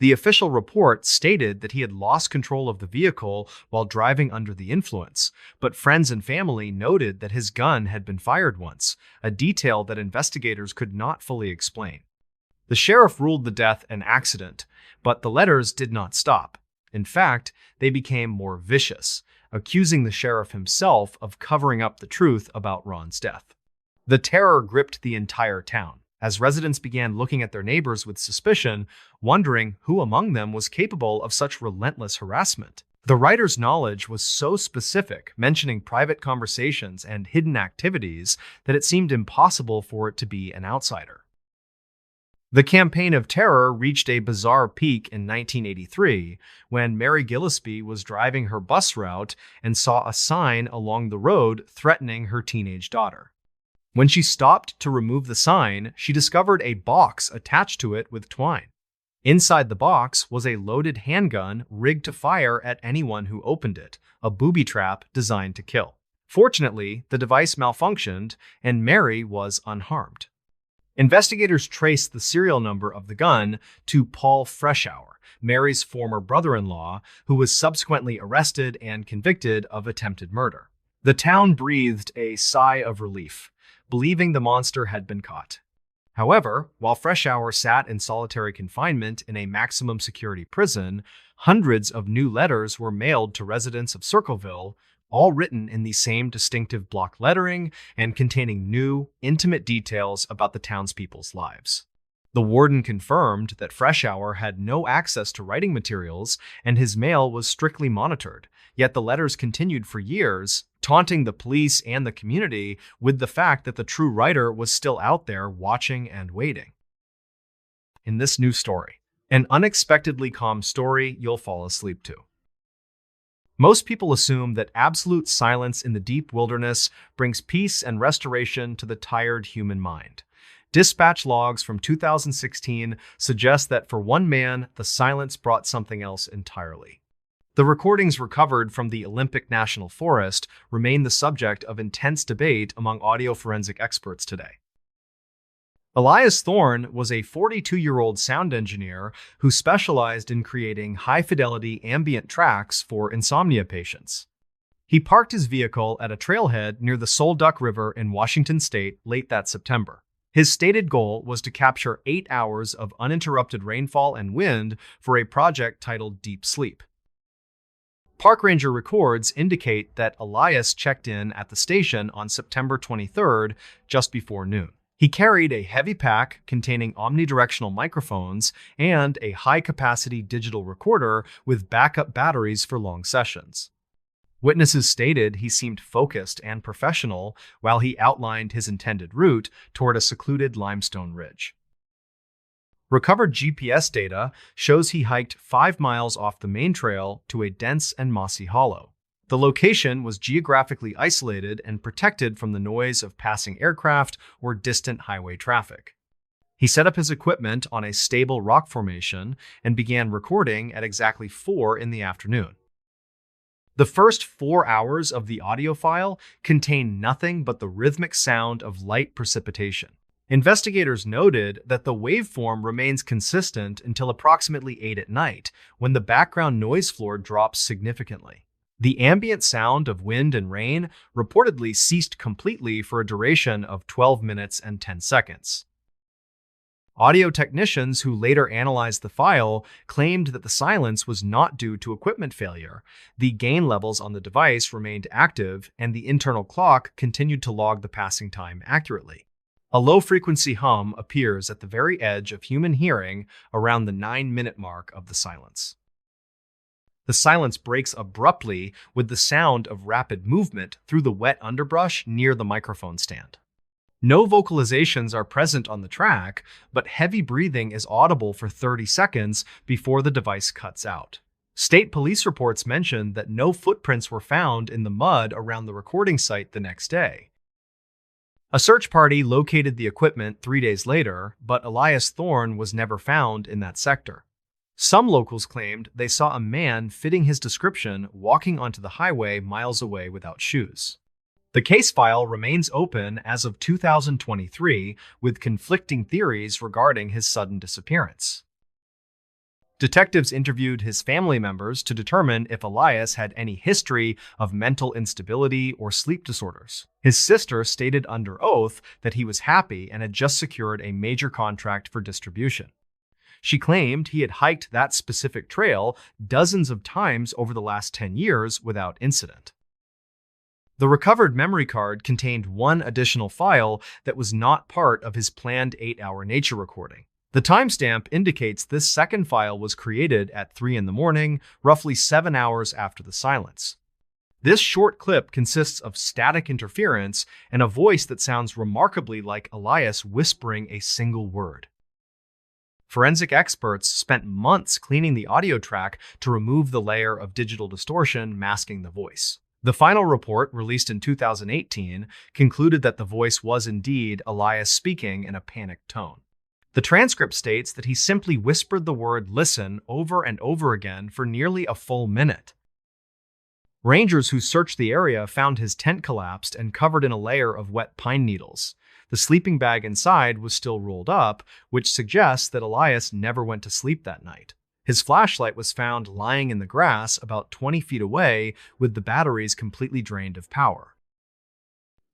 The official report stated that he had lost control of the vehicle while driving under the influence, but friends and family noted that his gun had been fired once, a detail that investigators could not fully explain. The sheriff ruled the death an accident, but the letters did not stop. In fact, they became more vicious, accusing the sheriff himself of covering up the truth about Ron's death. The terror gripped the entire town, as residents began looking at their neighbors with suspicion, wondering who among them was capable of such relentless harassment. The writer's knowledge was so specific, mentioning private conversations and hidden activities, that it seemed impossible for it to be an outsider. The campaign of terror reached a bizarre peak in 1983 when Mary Gillespie was driving her bus route and saw a sign along the road threatening her teenage daughter. When she stopped to remove the sign, she discovered a box attached to it with twine. Inside the box was a loaded handgun rigged to fire at anyone who opened it, a booby trap designed to kill. Fortunately, the device malfunctioned and Mary was unharmed. Investigators traced the serial number of the gun to Paul Freshour, Mary's former brother-in-law, who was subsequently arrested and convicted of attempted murder. The town breathed a sigh of relief, believing the monster had been caught. However, while Freshour sat in solitary confinement in a maximum security prison, hundreds of new letters were mailed to residents of Circleville, all written in the same distinctive block lettering and containing new, intimate details about the townspeople's lives. The warden confirmed that Freshour had no access to writing materials and his mail was strictly monitored, yet the letters continued for years, taunting the police and the community with the fact that the true writer was still out there watching and waiting. In this new story, an unexpectedly calm story you'll fall asleep to. Most people assume that absolute silence in the deep wilderness brings peace and restoration to the tired human mind. Dispatch logs from 2016 suggest that for one man, the silence brought something else entirely. The recordings recovered from the Olympic National Forest remain the subject of intense debate among audio forensic experts today. Elias Thorne was a 42-year-old sound engineer who specialized in creating high-fidelity ambient tracks for insomnia patients. He parked his vehicle at a trailhead near the Sol Duck River in Washington state late that September. His stated goal was to capture 8 hours of uninterrupted rainfall and wind for a project titled Deep Sleep. Park ranger records indicate that Elias checked in at the station on September 23rd, just before noon. He carried a heavy pack containing omnidirectional microphones and a high-capacity digital recorder with backup batteries for long sessions. Witnesses stated he seemed focused and professional while he outlined his intended route toward a secluded limestone ridge. Recovered GPS data shows he hiked 5 miles off the main trail to a dense and mossy hollow. The location was geographically isolated and protected from the noise of passing aircraft or distant highway traffic. He set up his equipment on a stable rock formation and began recording at exactly 4 in the afternoon. The first 4 hours of the audio file contain nothing but the rhythmic sound of light precipitation. Investigators noted that the waveform remains consistent until approximately 8 at night, when the background noise floor drops significantly. The ambient sound of wind and rain reportedly ceased completely for a duration of 12 minutes and 10 seconds. Audio technicians who later analyzed the file claimed that the silence was not due to equipment failure. The gain levels on the device remained active, and the internal clock continued to log the passing time accurately. A low-frequency hum appears at the very edge of human hearing around the 9-minute mark of the silence. The silence breaks abruptly with the sound of rapid movement through the wet underbrush near the microphone stand. No vocalizations are present on the track, but heavy breathing is audible for 30 seconds before the device cuts out. State police reports mention that no footprints were found in the mud around the recording site the next day. A search party located the equipment 3 days later, but Elias Thorne was never found in that sector. Some locals claimed they saw a man fitting his description walking onto the highway miles away without shoes. The case file remains open as of 2023, with conflicting theories regarding his sudden disappearance. Detectives interviewed his family members to determine if Elias had any history of mental instability or sleep disorders. His sister stated under oath that he was happy and had just secured a major contract for distribution. She claimed he had hiked that specific trail dozens of times over the last 10 years without incident. The recovered memory card contained one additional file that was not part of his planned 8-hour nature recording. The timestamp indicates this second file was created at 3 in the morning, roughly 7 hours after the silence. This short clip consists of static interference and a voice that sounds remarkably like Elias whispering a single word. Forensic experts spent months cleaning the audio track to remove the layer of digital distortion masking the voice. The final report, released in 2018, concluded that the voice was indeed Elias speaking in a panicked tone. The transcript states that he simply whispered the word "listen" over and over again for nearly a full minute. Rangers who searched the area found his tent collapsed and covered in a layer of wet pine needles. The sleeping bag inside was still rolled up, which suggests that Elias never went to sleep that night. His flashlight was found lying in the grass about 20 feet away, with the batteries completely drained of power.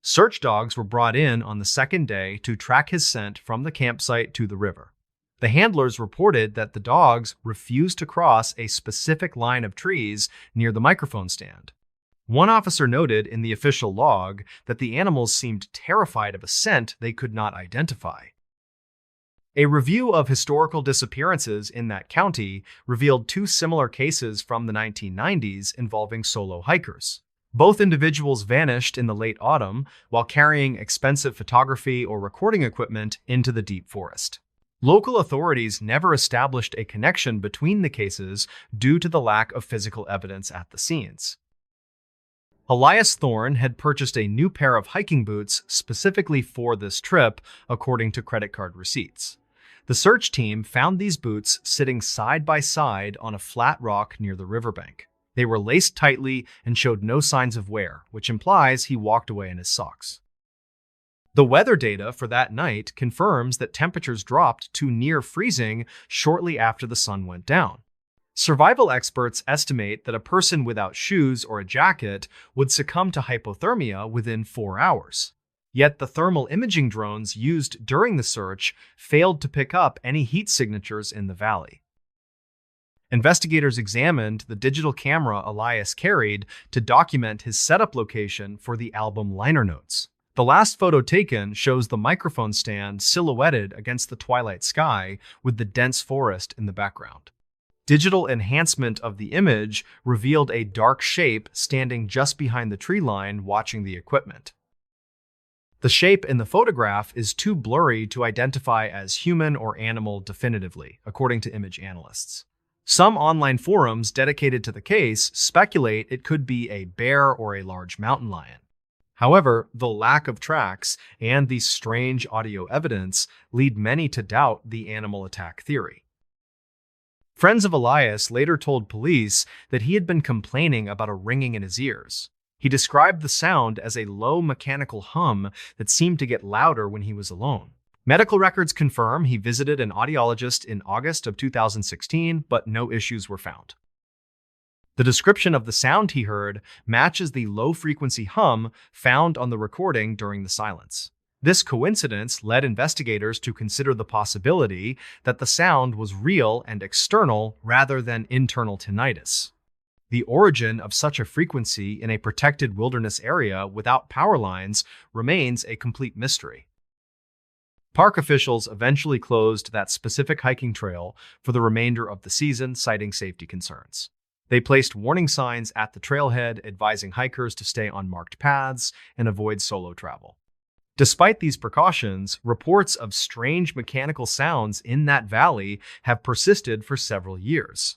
Search dogs were brought in on the second day to track his scent from the campsite to the river. The handlers reported that the dogs refused to cross a specific line of trees near the microphone stand. One officer noted in the official log that the animals seemed terrified of a scent they could not identify. A review of historical disappearances in that county revealed two similar cases from the 1990s involving solo hikers. Both individuals vanished in the late autumn while carrying expensive photography or recording equipment into the deep forest. Local authorities never established a connection between the cases due to the lack of physical evidence at the scenes. Elias Thorne had purchased a new pair of hiking boots specifically for this trip, according to credit card receipts. The search team found these boots sitting side by side on a flat rock near the riverbank. They were laced tightly and showed no signs of wear, which implies he walked away in his socks. The weather data for that night confirms that temperatures dropped to near freezing shortly after the sun went down. Survival experts estimate that a person without shoes or a jacket would succumb to hypothermia within 4 hours. Yet the thermal imaging drones used during the search failed to pick up any heat signatures in the valley. Investigators examined the digital camera Elias carried to document his setup location for the album liner notes. The last photo taken shows the microphone stand silhouetted against the twilight sky with the dense forest in the background. Digital enhancement of the image revealed a dark shape standing just behind the tree line watching the equipment. The shape in the photograph is too blurry to identify as human or animal definitively, according to image analysts. Some online forums dedicated to the case speculate it could be a bear or a large mountain lion. However, the lack of tracks and the strange audio evidence lead many to doubt the animal attack theory. Friends of Elias later told police that he had been complaining about a ringing in his ears. He described the sound as a low mechanical hum that seemed to get louder when he was alone. Medical records confirm he visited an audiologist in August of 2016, but no issues were found. The description of the sound he heard matches the low-frequency hum found on the recording during the silence. This coincidence led investigators to consider the possibility that the sound was real and external rather than internal tinnitus. The origin of such a frequency in a protected wilderness area without power lines remains a complete mystery. Park officials eventually closed that specific hiking trail for the remainder of the season, citing safety concerns. They placed warning signs at the trailhead advising hikers to stay on marked paths and avoid solo travel. Despite these precautions, reports of strange mechanical sounds in that valley have persisted for several years.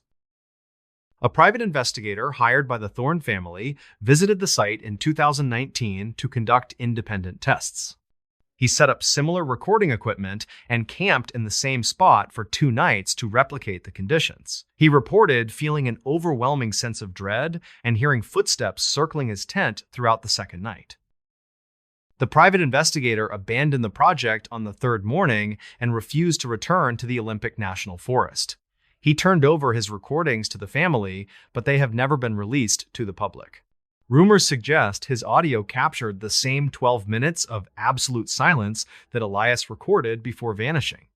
A private investigator hired by the Thorne family visited the site in 2019 to conduct independent tests. He set up similar recording equipment and camped in the same spot for 2 nights to replicate the conditions. He reported feeling an overwhelming sense of dread and hearing footsteps circling his tent throughout the second night. The private investigator abandoned the project on the 3rd morning and refused to return to the Olympic National Forest. He turned over his recordings to the family, but they have never been released to the public. Rumors suggest his audio captured the same 12 minutes of absolute silence that Elias recorded before vanishing.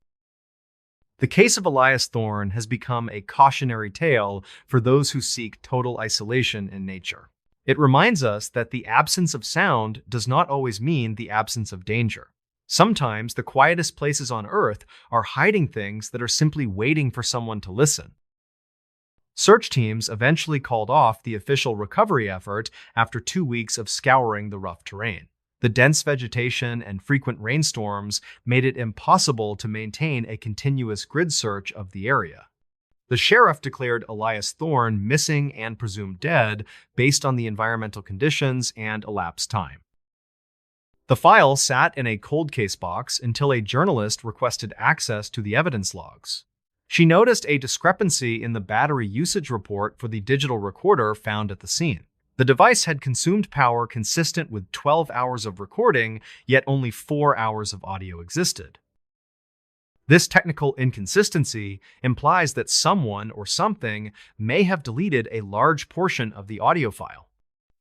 The case of Elias Thorne has become a cautionary tale for those who seek total isolation in nature. It reminds us that the absence of sound does not always mean the absence of danger. Sometimes the quietest places on Earth are hiding things that are simply waiting for someone to listen. Search teams eventually called off the official recovery effort after 2 weeks of scouring the rough terrain. The dense vegetation and frequent rainstorms made it impossible to maintain a continuous grid search of the area. The sheriff declared Elias Thorne missing and presumed dead based on the environmental conditions and elapsed time. The file sat in a cold case box until a journalist requested access to the evidence logs. She noticed a discrepancy in the battery usage report for the digital recorder found at the scene. The device had consumed power consistent with 12 hours of recording, yet only 4 hours of audio existed. This technical inconsistency implies that someone or something may have deleted a large portion of the audio file.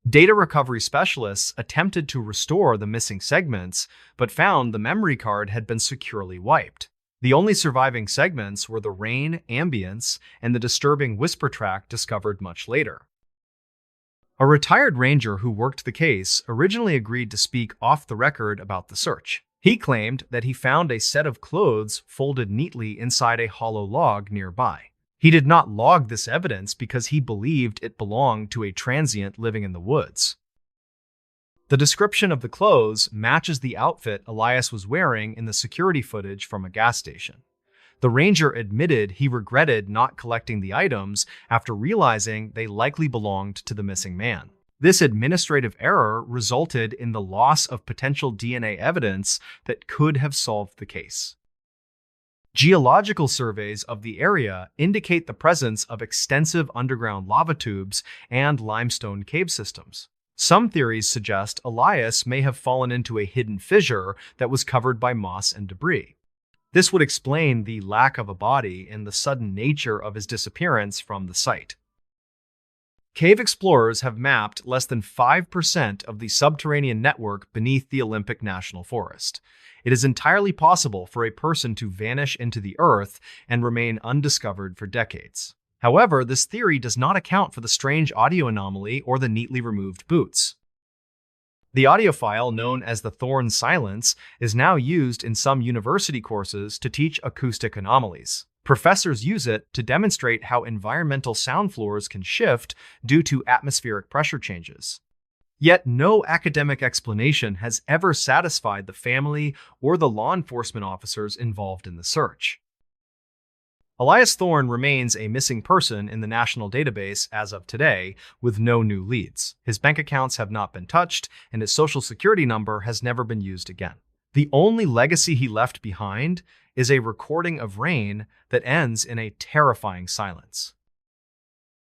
Data recovery specialists attempted to restore the missing segments, but found the memory card had been securely wiped. The only surviving segments were the rain, ambience, and the disturbing whisper track discovered much later. A retired ranger who worked the case originally agreed to speak off the record about the search. He claimed that he found a set of clothes folded neatly inside a hollow log nearby. He did not log this evidence because he believed it belonged to a transient living in the woods. The description of the clothes matches the outfit Elias was wearing in the security footage from a gas station. The ranger admitted he regretted not collecting the items after realizing they likely belonged to the missing man. This administrative error resulted in the loss of potential DNA evidence that could have solved the case. Geological surveys of the area indicate the presence of extensive underground lava tubes and limestone cave systems. Some theories suggest Elias may have fallen into a hidden fissure that was covered by moss and debris. This would explain the lack of a body and the sudden nature of his disappearance from the site. Cave explorers have mapped less than 5% of the subterranean network beneath the Olympic National Forest. It is entirely possible for a person to vanish into the earth and remain undiscovered for decades. However, this theory does not account for the strange audio anomaly or the neatly removed boots. The audio file, known as the Thorne silence, is now used in some university courses to teach acoustic anomalies. Professors use it to demonstrate how environmental sound floors can shift due to atmospheric pressure changes. Yet no academic explanation has ever satisfied the family or the law enforcement officers involved in the search. Elias Thorne remains a missing person in the national database as of today, with no new leads. His bank accounts have not been touched, and his social security number has never been used again. The only legacy he left behind is a recording of rain that ends in a terrifying silence.